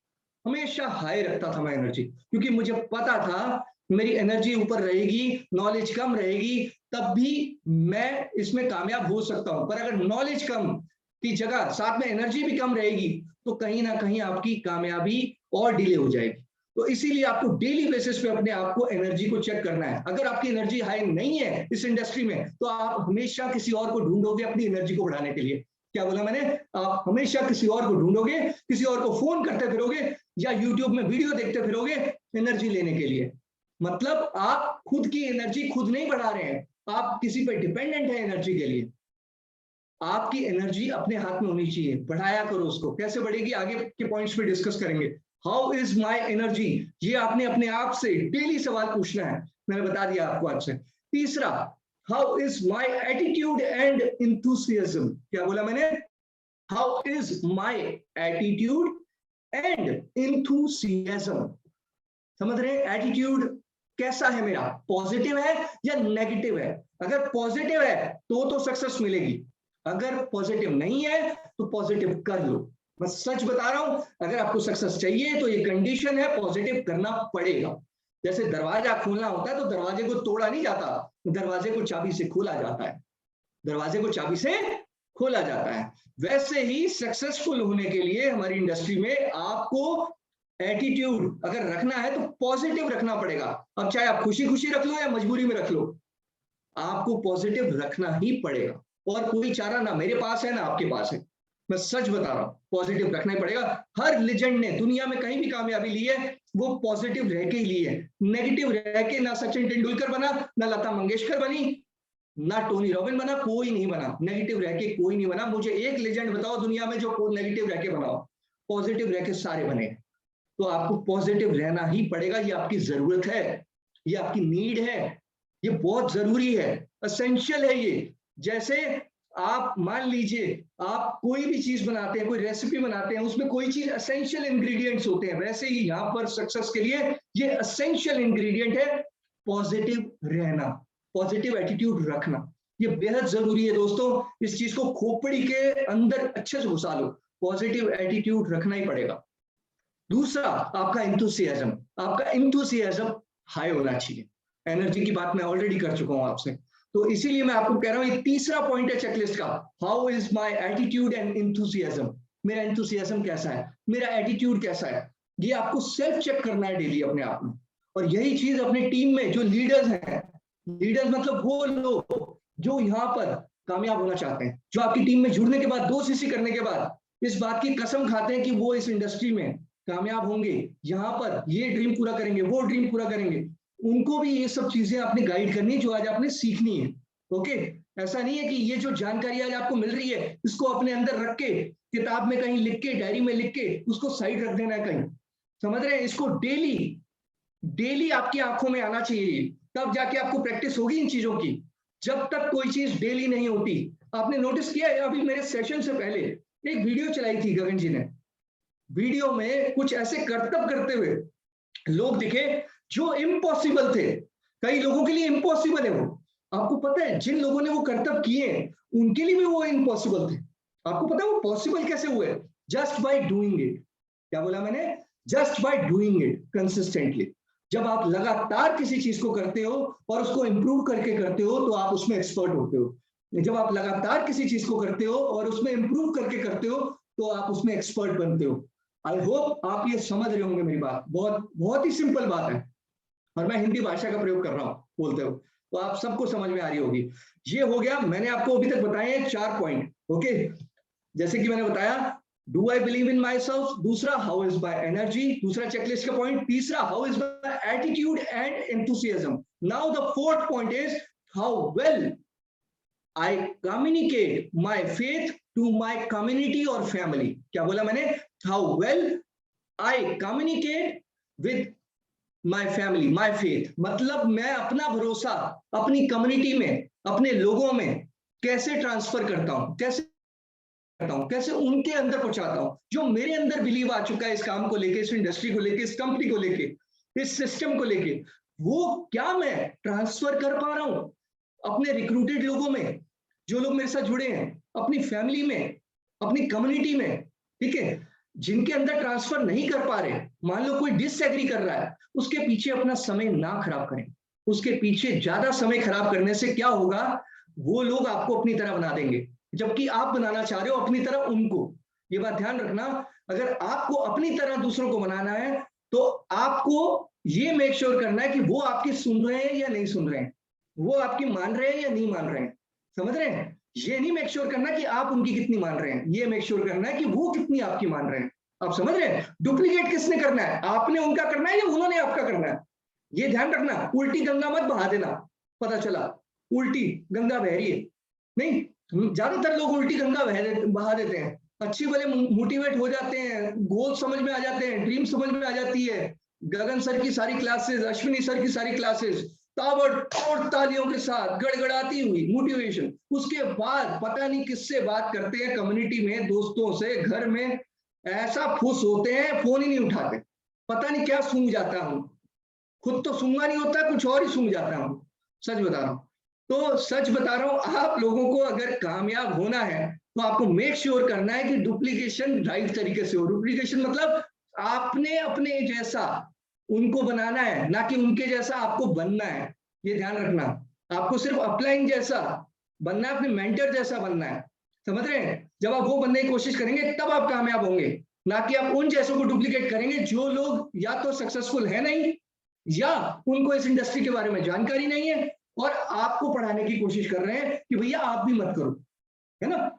[SPEAKER 2] हमेशा हाई रखता था मैं एनर्जी, क्योंकि मुझे पता था मेरी एनर्जी ऊपर रहेगी, नॉलेज कम रहेगी, तब भी मैं इसमें कामयाब हो सकता हूं। पर अगर नॉलेज कम की जगह साथ में एनर्जी भी कम रहेगी, तो कहीं ना कहीं आपकी कामयाबी और डिले हो जाएगी। तो इसीलिए आपको डेली बेसिस पे अपने आप को एनर्जी को चेक करना है। अगर आपकी एनर्जी हाई नहीं है इस इंडस्ट्री में, तो आप हमेशा किसी और को ढूंढोगे अपनी एनर्जी को बढ़ाने के लिए। क्या बोला मैंने? आप हमेशा किसी और को ढूंढोगे, किसी और को फोन करते फिरोगे, या यूट्यूब में वीडियो देखते फिरोगे एनर्जी लेने के लिए। मतलब आप खुद की एनर्जी खुद नहीं बढ़ा रहे हैं, आप किसी पे डिपेंडेंट है एनर्जी के लिए। आपकी एनर्जी अपने हाथ में होनी चाहिए, बढ़ाया करो उसको। कैसे बढ़ेगी, आगे के पॉइंट्स पे डिस्कस करेंगे। हाउ इज माई एनर्जी, ये आपने अपने आप से डेली सवाल पूछना है, मैंने बता दिया आपको आज से। तीसरा, how is my attitude and enthusiasm? क्या बोला मैंने? How is my attitude and enthusiasm? समझ रहे हैं? एटीट्यूड कैसा है मेरा, पॉजिटिव है या नेगेटिव है? अगर पॉजिटिव है तो सक्सेस मिलेगी, अगर पॉजिटिव नहीं है तो पॉजिटिव कर लो। मैं सच बता रहा हूं, अगर आपको सक्सेस चाहिए तो ये कंडीशन है, पॉजिटिव करना पड़ेगा। जैसे दरवाजा खोलना होता है तो दरवाजे को तोड़ा नहीं जाता, दरवाजे को चाबी से खोला जाता है, दरवाजे को चाबी से खोला जाता है। वैसे ही सक्सेसफुल होने के लिए हमारी इंडस्ट्री में आपको एटीट्यूड अगर रखना है तो पॉजिटिव रखना पड़ेगा। अब चाहे आप खुशी खुशी रख लो या मजबूरी में रख लो, आपको पॉजिटिव रखना ही पड़ेगा, और कोई चारा ना मेरे पास है ना आपके पास है। मैं सच बता रहा हूं, पॉजिटिव रखना ही पड़ेगा। हर लेजेंड ने दुनिया में कहीं भी कामयाबी ली है, वो पॉजिटिव रह के ही ली है। नेगेटिव रह के ना सचिन तेंदुलकर बना, ना लता मंगेशकर बनी, ना टोनी रॉबिन बना, कोई नहीं बना। नेगेटिव रह के कोई नहीं बना। मुझे एक लेजेंड बताओ दुनिया में जो नेगेटिव रह के बनाओ, पॉजिटिव रह के सारे बने। तो आपको पॉजिटिव रहना ही पड़ेगा, ये आपकी जरूरत है, ये आपकी नीड है, ये बहुत जरूरी है, असेंशियल है ये। जैसे आप मान लीजिए आप कोई भी चीज बनाते हैं, कोई रेसिपी बनाते हैं, उसमें कोई चीज असेंशियल इंग्रेडिएंट्स होते हैं, वैसे ही यहाँ पर सक्सेस के लिए ये असेंशियल इंग्रेडिएंट है पॉजिटिव रहना। पॉजिटिव एटीट्यूड रखना, ये बेहद जरूरी है दोस्तों। इस चीज को खोपड़ी के अंदर अच्छे से घुसा लो, पॉजिटिव एटीट्यूड रखना ही पड़ेगा। दूसरा, आपका इंथुसियाज्म, आपका इंथुसियाज्म हाई होना चाहिए। एनर्जी की बात मैं ऑलरेडी कर चुका हूं आपसे, तो इसीलिए मैं आपको कह रहा हूं ये तीसरा पॉइंट है चेकलिस्ट का, how is my attitude and enthusiasm. मेरा इंथुसियाज्म कैसा है, मेरा एटीट्यूड कैसा है, ये आपको सेल्फ चेक करना है डेली अपने आप में। और यही चीज अपने टीम में जो लीडर्स हैं, लीडर्स मतलब वो लोग जो यहाँ पर कामयाब होना चाहते हैं, जो आपकी टीम में जुड़ने के बाद, 2 सीसी करने के बाद इस बात की कसम खाते हैं कि वो इस इंडस्ट्री में कामयाब होंगे, यहाँ पर ये ड्रीम पूरा करेंगे, वो ड्रीम पूरा करेंगे, उनको भी ये सब चीजें आपने गाइड करनी है जो आज आपने सीखनी है। ओके, ऐसा नहीं है कि ये जो जानकारी आज आपको मिल रही है इसको अपने अंदर रख के, किताब में कहीं लिख के, डायरी में लिख के उसको साइड रख देना है कहीं, समझ रहे हैं? इसको डेली डेली आपकी आंखों में आना चाहिए, तब जाके आपको प्रैक्टिस होगी इन चीजों की। जब तक कोई चीज डेली नहीं होती, आपने नोटिस किया है, अभी मेरे सेशन से पहले एक वीडियो चलाई थी गगन जी ने, वीडियो में कुछ ऐसे करतब करते हुए लोग दिखे जो इम्पॉसिबल थे, कई लोगों के लिए इम्पॉसिबल है वो। आपको पता है जिन लोगों ने वो करतब किए उनके लिए भी वो इम्पॉसिबल थे। आपको पता है वो पॉसिबल कैसे हुए? Just by doing it. क्या बोला मैंने? Just by doing it consistently. जब आप लगातार किसी चीज को करते हो और उसको इंप्रूव करके करते हो तो आप उसमें एक्सपर्ट होते हो। जब आप लगातार किसी चीज को करते हो और उसमें इंप्रूव करके करते हो तो आप उसमें एक्सपर्ट बनते हो। आई होप आप ये समझ रहे होंगे मेरी बात, बहुत बहुत ही सिंपल बात है, और मैं हिंदी भाषा का प्रयोग कर रहा हूं बोलते हो, तो आप सबको समझ में आ रही होगी। ये हो गया, मैंने आपको अभी तक बताए हैं 4 पॉइंट। ओके, जैसे कि मैंने बताया, do I believe in myself, दूसरा हाउ इज माई एनर्जी, दूसरा चेकलिस्ट का पॉइंट, तीसरा how is my attitude and enthusiasm. Now the 4th point is how well I communicate my faith to my community और family. क्या बोला मैंने? How well I communicate with my family, my faith, मतलब मैं अपना भरोसा अपनी कम्युनिटी में, अपने लोगों में कैसे ट्रांसफर करता हूं, कैसे उनके अंदर पहुंचाता हूं, जो मेरे अंदर बिलीव आ चुका है इस काम को लेके, इस इंडस्ट्री को लेके, इस कंपनी को लेके, इस सिस्टम को लेके, वो क्या मैं ट्रांसफर कर पा रहा हूं अपने रिक्रूटेड लोगों में, जो लोग मेरे साथ जुड़े हैं, अपनी फैमिली में, अपनी कम्युनिटी में। ठीक है, जिनके अंदर ट्रांसफर नहीं कर पा रहे, मान लो कोई डिसएग्री कर रहा है, उसके पीछे अपना समय ना खराब करें। उसके पीछे ज्यादा समय खराब करने से क्या होगा, वो लोग आपको अपनी तरह बना देंगे, जबकि आप बनाना चाह रहे हो अपनी तरह उनको। ये बात ध्यान रखना, अगर आपको अपनी तरह दूसरों को बनाना है तो आपको ये मेक श्योर करना है कि वो आपकी सुन रहे हैं या नहीं सुन रहे हैं, वो आपकी मान रहे हैं या नहीं मान रहे हैं, समझ रहे हैं? ये नहीं मेक श्योर करना कि आप उनकी कितनी मान रहे हैं, ये मेक श्योर करना है कि वो कितनी आपकी मान रहे हैं। आप समझ रहे हैं? डुप्लीकेट किसने करना है, आपने उनका करना है या उन्होंने आपका करना है? ये ध्यान रखना, उल्टी गंगा मत बहा देना। पता चला उल्टी गंगा बह रही है, नहीं, ज्यादातर लोग उल्टी गंगा बहा देते हैं, अच्छी भले मोटिवेट हो जाते हैं, गोल समझ में आ जाते हैं, ड्रीम समझ में आ जाती है, गगन सर की सारी क्लासेस, अश्विनी सर की सारी क्लासेस, ताबड़तोड़ तालियों के साथ गड़गड़ाती हुई मोटिवेशन, उसके बाद पता नहीं किससे बात करते हैं, कम्युनिटी में, दोस्तों से, घर में, ऐसा खुश होते हैं फोन ही नहीं उठाते, पता नहीं क्या सूंघ जाता हूं, खुद तो सूंघा नहीं होता, कुछ और ही सूंघ जाता हूं, सच बता रहा हूं। तो सच बता रहा हूं, आप लोगों को अगर कामयाब होना है तो आपको मेक श्योर करना है कि डुप्लीकेशन राइट तरीके से हो। डुप्लीकेशन मतलब आपने अपने जैसा उनको बनाना है, ना कि उनके जैसा आपको बनना है। ये ध्यान रखना, आपको सिर्फ अपलाइन जैसा बनना है, अपने मेंटर जैसा बनना है, समझ रहे हैं? जब आप वो बनने की कोशिश करेंगे तब आप कामयाब होंगे, ना कि आप उन जैसों को डुप्लीकेट करेंगे जो लोग या तो सक्सेसफुल है नहीं, या उनको इस इंडस्ट्री के बारे में जानकारी नहीं है और आपको पढ़ाने की कोशिश कर रहे हैं कि भैया आप भी मत करो, है ना?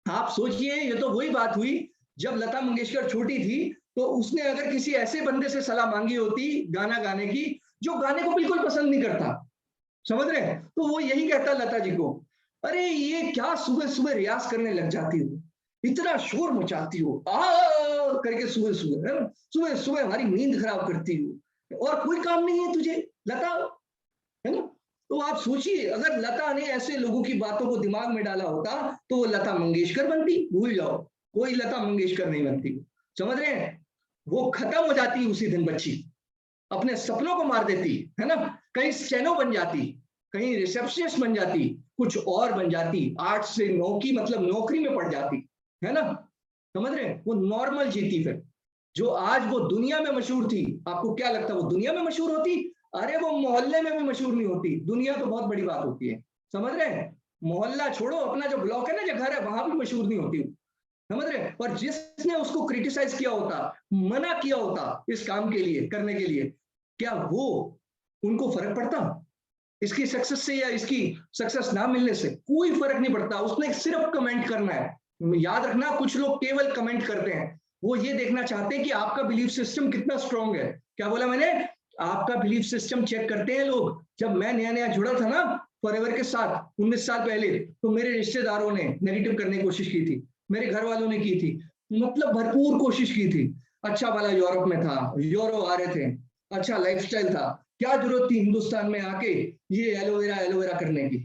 [SPEAKER 2] आप सोचिए, ये तो वही बात हुई जब लता मंगेशकर छोटी थी तो उसने अगर किसी ऐसे बंदे से सलाह मांगी होती गाना गाने की जो गाने को बिल्कुल पसंद नहीं करता, समझ रहे हैं, तो वो यही कहता लता जी को, अरे ये क्या सुबह सुबह रियाज करने लग जाती हो, इतना शोर मचाती हो आ करके, सुबह सुबह, है ना, सुबह सुबह हमारी नींद खराब करती हो, और कोई काम नहीं है तुझे लता, है ना? तो आप सोचिए, अगर लता ने ऐसे लोगों की बातों को दिमाग में डाला होता तो वो लता मंगेशकर बनती, भूल जाओ, कोई लता मंगेशकर नहीं बनती, समझ रहे हैं? वो खत्म हो जाती उसी दिन, बच्ची अपने सपनों को मार देती, है ना, कहीं स्टेनो बन जाती, कहीं रिसेप्शनिस्ट बन जाती, कुछ और बन जाती, 8 से 9 की मतलब नौकरी में पड़ जाती, है ना, समझ रहे हैं, वो नॉर्मल जीती। फिर जो आज वो दुनिया में मशहूर थी, आपको क्या लगता है वो दुनिया में मशहूर होती? अरे वो मोहल्ले में भी मशहूर नहीं होती। दुनिया तो बहुत बड़ी बात होती है, समझ रहे हैं, मोहल्ला छोड़ो, अपना जो ब्लॉक है ना, जो घर है, वहां भी मशहूर नहीं होती, समझ रहे हैं। और जिसने उसको क्रिटिसाइज किया होता, मना किया होता इस काम के लिए करने के लिए, क्या वो उनको फर्क पड़ता इसकी सक्सेस से या इसकी सक्सेस ना मिलने से? कोई फर्क नहीं पड़ता। उसने सिर्फ कमेंट करना है। याद रखना, कुछ लोग केवल कमेंट करते हैं, वो ये देखना चाहते हैं कि आपका बिलीफ सिस्टम कितना स्ट्रांग है। क्या बोला मैंने? आपका बिलीफ सिस्टम चेक करते हैं लोग। जब मैं नया नया जुड़ा था ना फॉरएवर के साथ 19 साल पहले, तो मेरे रिश्तेदारों ने नेगेटिव करने की कोशिश की थी, मेरे घर वालों ने की थी, मतलब भरपूर कोशिश की थी। अच्छा वाला यूरोप में था, यूरो आ रहे थे, अच्छा लाइफस्टाइल था, क्या जरूरत थी हिंदुस्तान में आके ये एलोवेरा एलोवेरा करने की,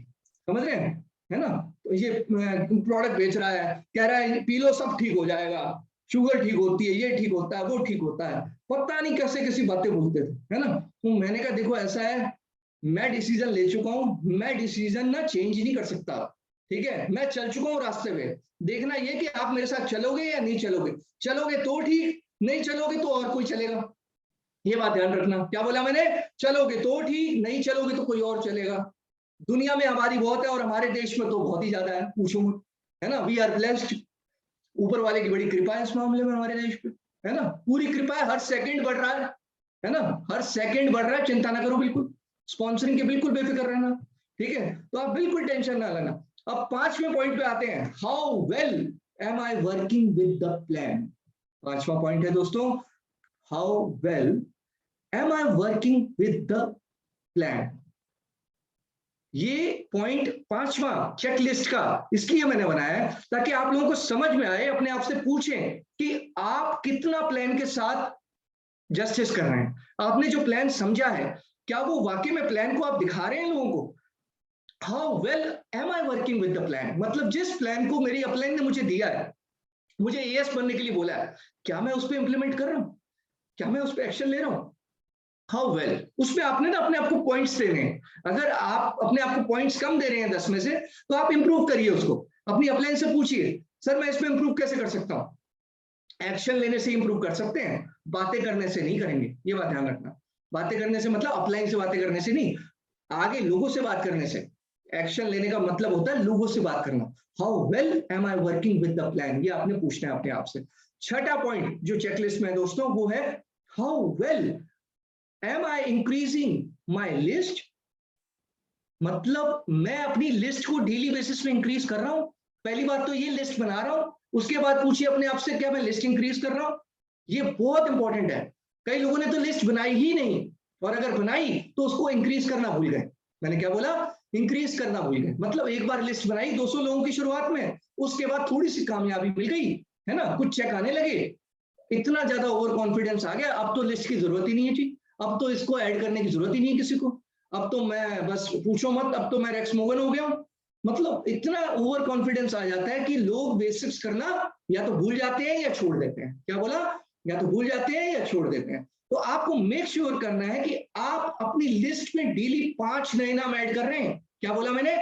[SPEAKER 2] समझ रहे हैं, है ना। तो ये प्रोडक्ट बेच रहा है, कह रहा है पी लो सब ठीक हो जाएगा, शुगर ठीक होती है, ये ठीक होता है, वो ठीक होता है, पता नहीं कैसे कैसी बातें बोलते थे, है ना। तो मैंने कहा देखो ऐसा है, मैं डिसीजन ले चुका हूं, मैं डिसीजन ना चेंज नहीं कर सकता, ठीक है, मैं चल चुका हूं रास्ते पे। देखना ये कि आप मेरे साथ चलोगे या नहीं चलोगे, चलोगे तो ठीक, नहीं चलोगे तो और कोई चलेगा, ये बात ध्यान रखना। क्या बोला मैंने? चलोगे तो ठीक, नहीं चलोगे तो कोई और चलेगा। दुनिया में आबादी बहुत है और हमारे देश में तो बहुत ही ज्यादा है, पूछो मत, है ना। वी आर ब्लेस्ड, ऊपर वाले की बड़ी कृपा है इस मामले में हमारे देश पे, है ना, पूरी कृपा है। हर सेकंड बढ़ रहा है ना, हर सेकंड बढ़ रहा है, चिंता ना करो बिल्कुल, स्पॉन्सरिंग के बिल्कुल बेफिक्र रहना, ठीक है, तो आप बिल्कुल टेंशन ना लेना। अब 5वें पॉइंट पे आते हैं, how well am I working with the plan. 5वां पॉइंट है दोस्तों, how well am I working with the plan. ये पॉइंट 5वां चेकलिस्ट का इसलिए मैंने बनाया है ताकि आप लोगों को समझ में आए, अपने आप से पूछें कि आप कितना प्लान के साथ जस्टिस कर रहे हैं। आपने जो प्लान समझा है, क्या वो वाकई में प्लान को आप दिखा रहे हैं लोगों को? How well am I working with the plan, मतलब जिस प्लान को मेरी अपलाइन ने मुझे दिया है, मुझे एएस बनने के लिए बोला है, क्या मैं उस पर इंप्लीमेंट कर रहा हूं, क्या मैं उस पर एक्शन ले रहा हूं? हाउ वेल, उसमें आपने ना अपने आपको पॉइंट्स देने हैं। अगर आप अपने आपको पॉइंट्स कम दे रहे हैं 10 में से, तो आप इंप्रूव करिए उसको, अपनी अपलाइन से पूछिए सर मैं इसमें इंप्रूव कैसे कर सकता हूं। एक्शन लेने से इंप्रूव कर सकते हैं, बातें करने से नहीं करेंगे, ये बात ध्यान रखना। बातें करने से मतलब अपलाइन से बातें करने से नहीं, आगे लोगों से बात करने से। एक्शन लेने का मतलब होता है लोगों से बात करना। How well am I working with the plan, ये आपने पूछना है अपने आप से। 6ठा पॉइंट जो चेकलिस्ट में है दोस्तों, वो है how well am I increasing my list, मतलब मैं अपनी लिस्ट को डेली बेसिस में इंक्रीज कर रहा हूं। पहली बात तो ये लिस्ट बना रहा हूं, उसके बाद पूछिए अपने आप से क्या मैं लिस्ट इंक्रीज कर रहा हूं। ये बहुत इंपॉर्टेंट है। कई लोगों ने तो लिस्ट बनाई ही नहीं, और अगर बनाई तो उसको इंक्रीज करना भूल गए। मैंने क्या बोला? इंक्रीज करना भूल गए। मतलब एक बार लिस्ट बनाई 200 लोगों की शुरुआत में, उसके बाद थोड़ी सी कामयाबी मिल गई, है ना, कुछ चेक आने लगे, इतना ज्यादा ओवर कॉन्फिडेंस आ गया, अब तो लिस्ट की जरूरत ही नहीं है जी, अब तो इसको ऐड करने की जरूरत ही नहीं है किसी को, अब तो मैं बस पूछो मत, अब तो मैं रेक्स मोगन हो गया हूं। मतलब इतना ओवर कॉन्फिडेंस आ जाता है कि लोग बेसिक्स करना या तो भूल जाते हैं या छोड़ देते हैं। क्या बोला? या तो भूल जाते हैं या छोड़ देते हैं। तो आपको मेक श्योर करना है कि आप अपनी लिस्ट में डेली 5 नए नाम ऐड कर रहे हैं। क्या बोला मैंने?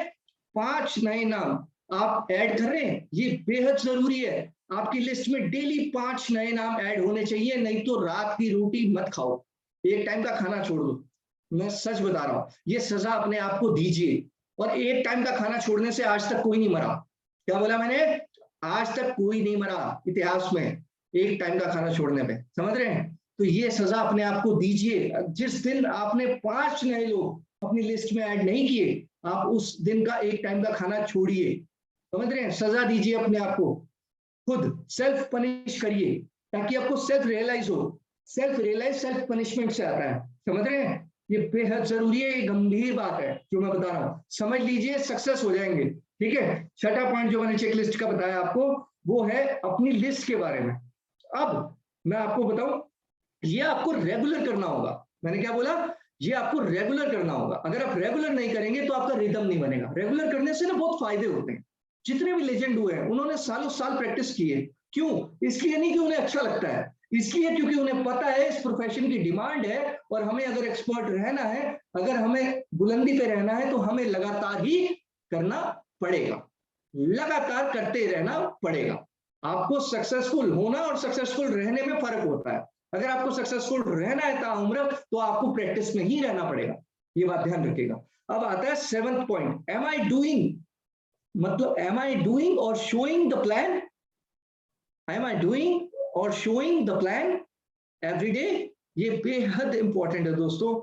[SPEAKER 2] 5 नए नाम आप ऐड कर रहे हैं, ये बेहद जरूरी है। आपकी लिस्ट में डेली 5 नए नाम ऐड होने चाहिए, नहीं तो रात की रोटी मत खाओ, एक टाइम का खाना छोड़ दो। मैं सच बता रहा हूं, ये सजा अपने आप को दीजिए। और एक टाइम का खाना छोड़ने से आज तक कोई नहीं मरा। क्या बोला मैंने? आज तक कोई नहीं मरा इतिहास में एक टाइम का खाना छोड़ने पे, समझ रहे हैं? तो ये सजा अपने आप को दीजिए। जिस दिन आपने 5 नए लोग अपनी लिस्ट में ऐड नहीं किए, आप उस दिन का एक टाइम का खाना छोड़िए, समझ रहे हैं? सजा दीजिए अपने आप को, खुद सेल्फ पनिश करिए, ताकि आपको सेल्फ रियलाइज हो। सेल्फ रियलाइज सेल्फ पनिशमेंट से आता है, समझ रहे हैं? ये बेहद जरूरी है, ये गंभीर बात है जो मैं बता रहा हूं, समझ लीजिए, सक्सेस हो जाएंगे। ठीक है, 6ठा पॉइंट जो मैंने चेकलिस्ट का बताया आपको, वो है अपनी लिस्ट के बारे में। अब मैं आपको बताऊं, ये आपको रेगुलर करना होगा। मैंने क्या बोला? ये आपको रेगुलर करना होगा। अगर आप रेगुलर नहीं करेंगे तो आपका रिदम नहीं बनेगा। रेगुलर करने से ना बहुत फायदे होते हैं। जितने भी लेजेंड हुए हैं, उन्होंने सालों साल प्रैक्टिस की है, क्यों? इसलिए नहीं कि उन्हें अच्छा लगता है, इसलिए क्योंकि उन्हें पता है इस प्रोफेशन की डिमांड है, और हमें अगर एक्सपर्ट रहना है, अगर हमें बुलंदी पे रहना है, तो हमें लगातार ही करना पड़ेगा, लगातार करते रहना पड़ेगा। आपको सक्सेसफुल होना और सक्सेसफुल रहने में फर्क होता है। अगर आपको सक्सेसफुल रहना है ताउम्र, तो आपको प्रैक्टिस में ही रहना पड़ेगा, ये बात ध्यान रखिएगा। अब आता है 7th point, am I doing, मतलब एम आई डूइंग और showing the plan, am I doing और showing the plan every day. ये बेहद इंपॉर्टेंट है दोस्तों,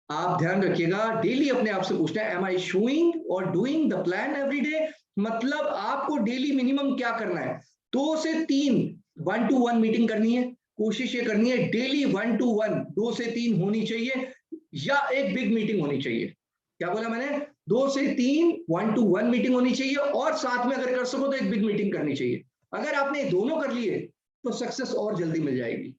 [SPEAKER 2] आप ध्यान रखिएगा। डेली अपने आप से पूछना है, एम आई शोइंग और doing the plan every day, मतलब आपको डेली मिनिमम क्या करना है, 2 से 3 1-to-1 मीटिंग करनी है। कोशिश ये करनी है डेली 1-to-1, 2 से 3 होनी चाहिए, या एक बिग मीटिंग होनी चाहिए। क्या बोला मैंने? 2 से 3 1-to-1 मीटिंग होनी चाहिए, और साथ में अगर कर सको तो एक बिग मीटिंग करनी चाहिए। अगर आपने दोनों कर लिए तो सक्सेस और जल्दी मिल जाएगी।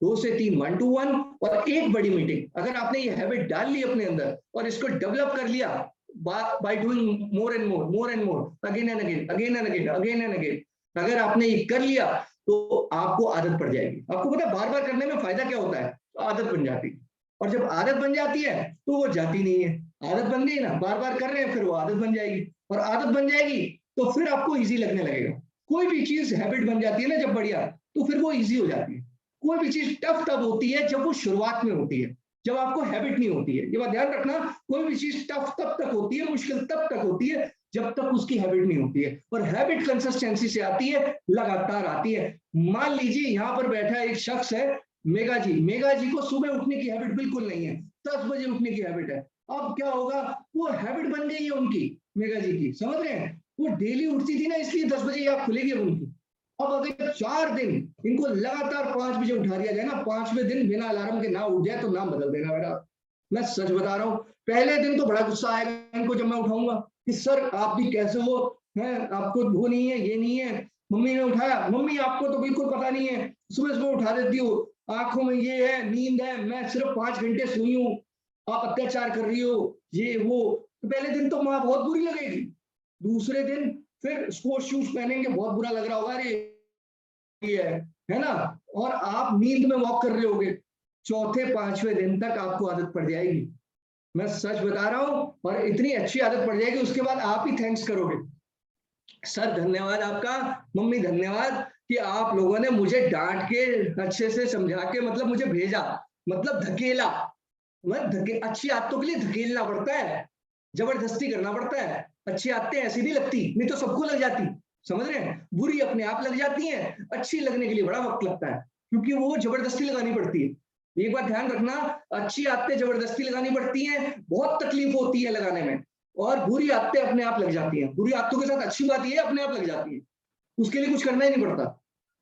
[SPEAKER 2] 2 से 3 1-to-1 और एक बड़ी मीटिंग। अगर आपने ये हैबिट डाल ली अपने अंदर और इसको डेवलप कर लिया by doing more and more again and again, अगर आपने ये कर लिया तो आपको आदत पड़ जाएगी। आपको पता है बार बार करने में फायदा क्या होता है? आदत बन जाती है, और जब आदत बन जाती है तो वो जाती नहीं है। आदत बन गई ना, बार बार कर रहे हैं, फिर वो आदत बन जाएगी, और आदत बन जाएगी तो फिर आपको ईजी लगने लगेगा। कोई भी चीज हैबिट बन जाती है ना जब बढ़िया, तो फिर वो ईजी हो जाती है। कोई भी चीज टफ तब होती है जब वो शुरुआत में होती है, जब आपको हैबिट नहीं होती है। ये बात ध्यान रखना, कोई भी चीज टफ तब तक होती है, मुश्किल तब तक होती है जब तक उसकी हैबिट नहीं होती है, और हैबिट कंसिस्टेंसी से आती है, लगातार आती है। मान लीजिए यहाँ पर बैठा एक शख्स है, मेगा जी को सुबह उठने की हैबिट बिल्कुल नहीं है, 10 बजे उठने की हैबिट है। अब क्या होगा? वो हैबिट बन गई है उनकी, मेगा जी की, समझ रहे हैं? वो डेली उठती थी ना, इसलिए 10 बजे आँख खुलेगी अब उनकी। अब अगर 4 दिन इनको लगातार 5 बजे उठा दिया जाए ना, 5वें दिन बिना अलार्म के ना उठ जाए तो नाम बदल देना मेरा, मैं सच बता रहा हूँ। पहले दिन तो बड़ा गुस्सा आएगा इनको जब मैं उठाऊंगा कि सर आप भी कैसे हो, हैं आपको वो नहीं है, ये नहीं है, मम्मी ने उठाया, मम्मी आपको तो बिल्कुल पता नहीं है, सुबह सुबह उठा देती हो, आंखों में ये है, नींद है, मैं सिर्फ 5 घंटे सोई हूँ, आप अत्याचार कर रही हो, ये वो। तो पहले दिन तो माँ बहुत बुरी लगेगी, दूसरे दिन फिर स्पोर्ट्स शूज पहनेंगे, बहुत बुरा लग रहा होगा, अरे है ना, और आप नींद में वॉक कर रहे होगे। चौथे 5वें दिन तक आपको आदत पड़ जाएगी, मैं सच बता रहा हूं, और इतनी अच्छी आदत पड़ जाएगी, उसके बाद आप ही थैंक्स करोगे, सर धन्यवाद आपका, मम्मी धन्यवाद कि आप लोगों ने मुझे डांट के अच्छे से समझा के मतलब मुझे भेजा, मतलब धकेला। अच्छी आदतों के लिए धकेलना पड़ता है, जबरदस्ती करना पड़ता है। अच्छी आदतें ऐसी नहीं लगती, नहीं तो सबको लग जाती, समझ रहे हैं? बुरी अपने आप लग जाती हैं, अच्छी लगने के लिए बड़ा वक्त लगता है, क्योंकि वो जबरदस्ती लगानी पड़ती है। एक बात ध्यान रखना, अच्छी आदतें जबरदस्ती लगानी पड़ती हैं, बहुत तकलीफ होती है लगाने में, और बुरी आदतें अपने आप लग जाती हैं। बुरी आदतों के साथ अच्छी बात यह है अपने आप लग जाती है, उसके लिए कुछ करना ही नहीं पड़ता,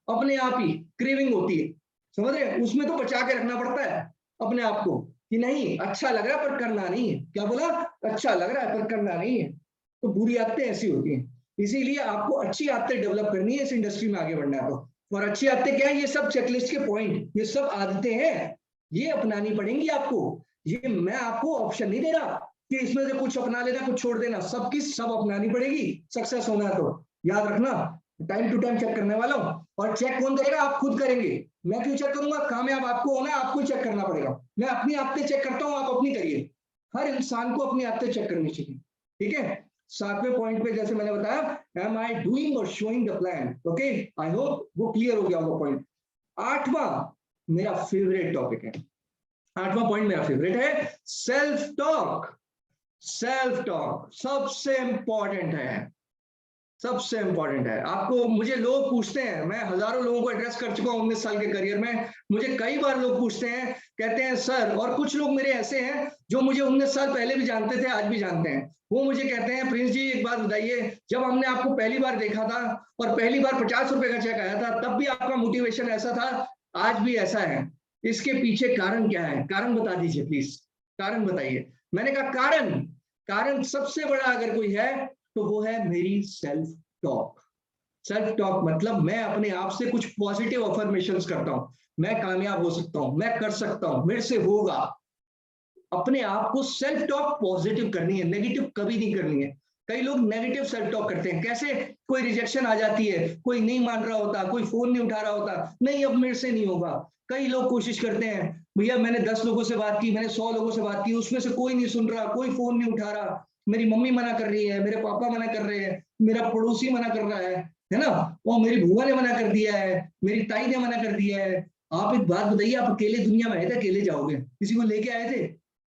[SPEAKER 2] अपने आप ही क्रेविंग होती है, समझ रहे हैं? उसमें तो बचा के रखना पड़ता है अपने आप को कि नहीं अच्छा लग रहा है पर करना नहीं है। क्या बोला? अच्छा लग रहा है पर करना नहीं है। तो बुरी आदतें ऐसी होती हैं, इसीलिए आपको अच्छी आदतें डेवलप करनी है इस इंडस्ट्री में आगे बढ़ना है तो। और अच्छी आदतें क्या है? ये सब चेकलिस्ट के पॉइंट, ये सब आदतें हैं, ये अपनानी पड़ेंगी आपको। ये मैं आपको ऑप्शन नहीं दे रहा कि इसमें से कुछ अपना लेना कुछ छोड़ देना, सब की सब अपनानी पड़ेगी सक्सेस होना है तो। याद रखना, टाइम टू टाइम चेक करने वाला हूं, और चेक कौन करेगा? आप खुद करेंगे। मैं क्यों चेक करूंगा? कामयाब आपको होना है, आपको चेक करना पड़ेगा। मैं अपनी आदतें चेक करता हूं, आप अपनी करिए। हर इंसान को अपनी आदतें चेक करनी चाहिए, ठीक है? 7वें पॉइंट पे जैसे मैंने बताया, एम आई डूइंग और showing the plan. Okay, I hope वो क्लियर हो गया होगा पॉइंट। 8वां मेरा फेवरेट टॉपिक है, 8वां पॉइंट मेरा फेवरेट है, सेल्फ टॉक। सेल्फ टॉक सबसे इंपॉर्टेंट है, सबसे इंपॉर्टेंट है। आपको, मुझे लोग पूछते हैं, मैं हजारों लोगों को एड्रेस कर चुका हूं 19 साल के करियर में, मुझे कई बार लोग पूछते हैं, कहते हैं सर, और कुछ लोग मेरे ऐसे हैं जो मुझे 19 साल पहले भी जानते थे, आज भी जानते हैं, वो मुझे कहते हैं प्रिंस जी एक बात बताइए, जब हमने आपको पहली बार देखा था और पहली बार 50 रुपए का चेक आया था, तब भी आपका मोटिवेशन ऐसा था, आज भी ऐसा है, इसके पीछे कारण क्या है? कारण बता दीजिए प्लीज, कारण बताइए। मैंने कहा कारण, कारण सबसे बड़ा अगर कोई है तो वो है मेरी सेल्फ टॉक। सेल्फ टॉक मतलब मैं अपने आप से कुछ पॉजिटिव अफर्मेशंस करता हूं, मैं कामयाब हो सकता हूं, मैं कर सकता हूं, मेरे से होगा। अपने आप को सेल्फ टॉक पॉजिटिव करनी है, नेगेटिव कभी नहीं करनी है। कई लोग नेगेटिव सेल्फ टॉक करते हैं, कैसे? कोई रिजेक्शन आ जाती है, कोई नहीं मान रहा होता, कोई फोन नहीं उठा रहा होता, नहीं अब मेरे से नहीं होगा। कई लोग कोशिश करते हैं, भैया मैंने 10 लोगों से बात की, मैंने 100 लोगों से बात की, उसमें से कोई नहीं सुन रहा, कोई फोन नहीं उठा रहा, मेरी मम्मी मना कर रही है, मेरे पापा मना कर रहे हैं, मेरा पड़ोसी मना कर रहा है ना, और मेरी बुआ ने मना कर दिया है, मेरी ताई ने मना कर दिया है। आप एक बात बताइए, आप अकेले दुनिया में आए थे, अकेले जाओगे? किसी को लेके आए थे?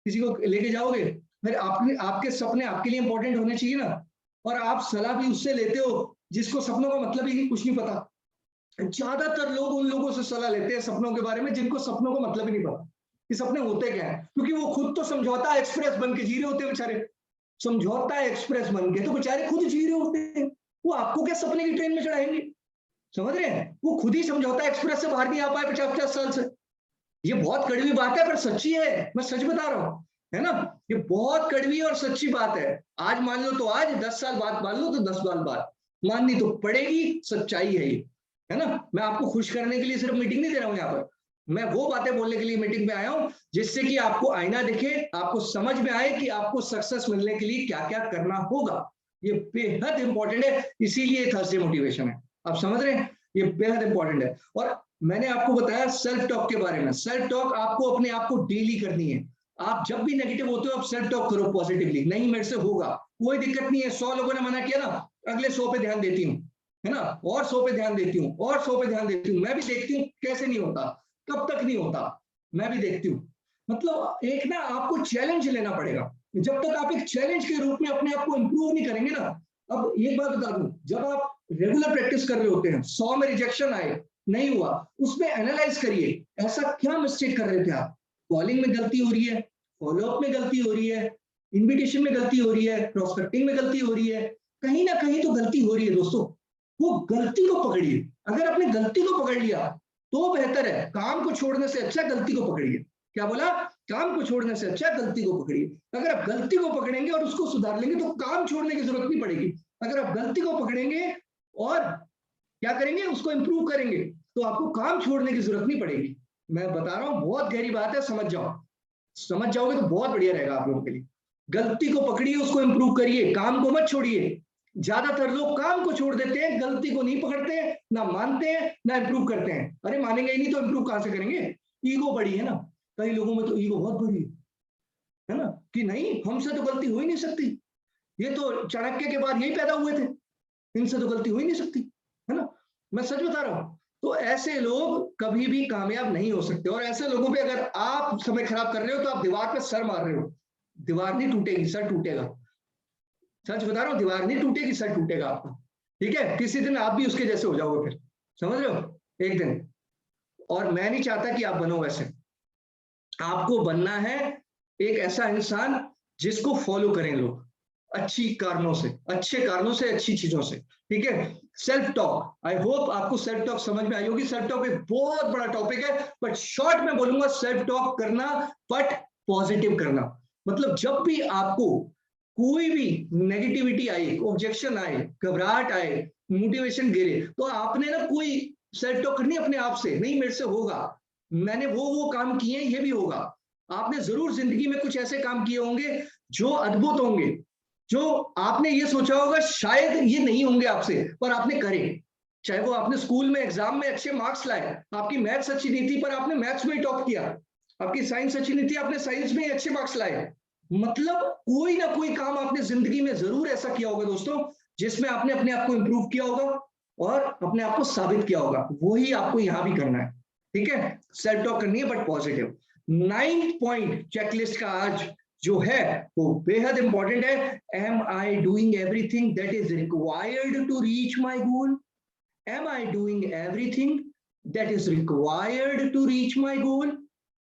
[SPEAKER 2] किसी को लेके जाओगे? फिर आपके सपने आपके लिए इंपॉर्टेंट होने चाहिए ना। और आप सलाह भी उससे लेते हो जिसको सपनों का मतलब ही कुछ नहीं पता। ज्यादातर लोग उन लोगों से सलाह लेते हैं सपनों के बारे में जिनको सपनों का मतलब ही नहीं पता कि सपने होते क्या है, क्योंकि वो खुद तो समझौता एक्सप्रेस बन के जी रहे होते हैं बेचारे। समझौता एक्सप्रेस बन के तो बेचारे खुद जी रहे होते हैं, वो आपको क्या सपने की ट्रेन में चढ़ाएंगे? समझ रहे हैं? वो खुद ही समझौता एक्सप्रेस से बाहर नहीं आ पाए 50-50 साल से। ये बहुत कड़वी बात है पर सच्ची है, मैं सच बता रहा हूँ, है ना। ये बहुत कड़वी और सच्ची बात है। आज मान लो तो आज, 10 साल बाद मान लो तो 10 साल बाद माननी तो पड़ेगी, सच्चाई है ये, है ना। मैं आपको खुश करने के लिए सिर्फ मीटिंग नहीं दे रहा हूँ यहाँ पर, मैं वो बातें बोलने के लिए मीटिंग में आया हूँ जिससे कि आपको आईना दिखे, आपको समझ में आए कि आपको सक्सेस मिलने के लिए क्या क्या करना होगा। ये बेहद इंपॉर्टेंट है, इसीलिए थर्सडे मोटिवेशन है। आप समझ रहे हैं? ये बेहद इंपॉर्टेंट है। और मैंने आपको बताया सेल्फ टॉक के बारे में। सेल्फ टॉक आपको अपने आप को डेली करनी है। आप जब भी नेगेटिव होते हो आप सेल्फ टॉक करो पॉजिटिवली, नहीं मेरे से होगा, कोई दिक्कत नहीं है, 100 लोगों ने मना किया ना, अगले 100 पे ध्यान देती हूँ, है ना, और 100 पे ध्यान देती हूँ, और 100 पे ध्यान देती हूँ, मैं भी देखती हूँ कैसे नहीं होता, कब तक नहीं होता, मैं भी देखती हूँ। मतलब एक ना आपको चैलेंज लेना पड़ेगा। जब तक आप एक चैलेंज के रूप में अपने आप को इंप्रूव नहीं करेंगे ना। अब एक बात बता दूं, जब आप रेगुलर प्रैक्टिस कर रहे होते हैं, 100 में रिजेक्शन आए, नहीं हुआ, उसमें एनालाइज करिए ऐसा क्या मिस्टेक कर रहे थे आप। कॉलिंग में गलती हो रही है, फॉलोअप में गलती हो रही है, इन्विटेशन में गलती हो रही है, प्रोस्पेक्टिंग में गलती हो रही है, कहीं ना कहीं तो गलती हो रही है दोस्तों। वो गलती को पकड़िए। अगर आपने गलती को पकड़ लिया तो बेहतर है, काम को छोड़ने से अच्छा गलती को पकड़िए। क्या बोला? काम को छोड़ने से अच्छा गलती को पकड़िए। अगर आप गलती को पकड़ेंगे और उसको सुधार लेंगे तो काम छोड़ने की जरूरत नहीं पड़ेगी। अगर आप गलती को पकड़ेंगे और क्या करेंगे, उसको इंप्रूव करेंगे, तो आपको काम छोड़ने की जरूरत नहीं पड़ेगी। मैं बता रहा हूं, बहुत गहरी बात है, समझ जाओ। समझ जाओगे तो बहुत बढ़िया रहेगा आप लोगों के लिए। गलती को पकड़िए, उसको इंप्रूव करिए, काम को मत छोड़िए। ज्यादातर लोग काम को छोड़ देते हैं, गलती को नहीं पकड़ते, ना मानते हैं, ना इंप्रूव करते हैं। अरे मानेंगे ही नहीं तो इंप्रूव कहां से करेंगे? ईगो बड़ी है ना, कई लोगों में तो ईगो बहुत बड़ी है ना, कि नहीं हमसे तो गलती हो ही नहीं सकती, ये तो चाणक्य के बाद यही पैदा हुए थे, इनसे तो गलती हो ही नहीं सकती, है ना। मैं सच बता रहा हूं। तो ऐसे लोग कभी भी कामयाब नहीं हो सकते, और ऐसे लोगों पे अगर आप समय खराब कर रहे हो तो आप दीवार पे सर मार रहे हो। दीवार नहीं टूटेगी, सर टूटेगा। सच बता रहा हूँ, दीवार नहीं टूटेगी, सर टूटेगा आपका। ठीक है, किसी दिन आप भी उसके जैसे हो जाओगे फिर, समझ रहे हो, एक दिन। और मैं नहीं चाहता कि आप बनो वैसे। आपको बनना है एक ऐसा इंसान जिसको फॉलो करें लोग, अच्छी कारणों से, अच्छे कारणों से, अच्छी चीजों से। ठीक है। सेल्फ टॉक, आई होप आपको सेल्फ टॉक समझ में आई होगी। सेल्फ टॉक एक बहुत बड़ा टॉपिक है, बट शॉर्ट में बोलूंगा, सेल्फ टॉक करना, बट पॉजिटिव करना। मतलब जब भी आपको कोई भी नेगेटिविटी आई, ऑब्जेक्शन आए, घबराहट आए, मोटिवेशन गिरे, तो आपने ना कोई सेल्फ टॉक करनी अपने आप से, नहीं मेरे से होगा, मैंने वो काम किए, ये भी होगा। आपने जरूर जिंदगी में कुछ ऐसे काम किए होंगे जो अद्भुत होंगे, जो आपने ये सोचा होगा शायद ये नहीं होंगे आपसे, पर आपने करे। चाहे वो आपने स्कूल में एग्जाम में अच्छे मार्क्स लाए, आपकी मैथ्स अच्छी नहीं थी पर आपने मैथ्स में ही टॉप किया, आपकी साइंस अच्छी नहीं थी, आपने साइंस में ही अच्छे मार्क्स लाए। मतलब कोई ना कोई काम आपने जिंदगी में जरूर ऐसा किया होगा दोस्तों, जिसमें आपने अपने आप को इंप्रूव किया होगा और अपने आप को साबित किया होगा। वही आपको यहां भी करना है। ठीक है, सेल्फ टॉक करनी है but positive. 9th point checklist का आज जो है वो बेहद इंपॉर्टेंट है। Am I doing everything that is required to reach my goal? Am I doing everything that is required to reach my goal?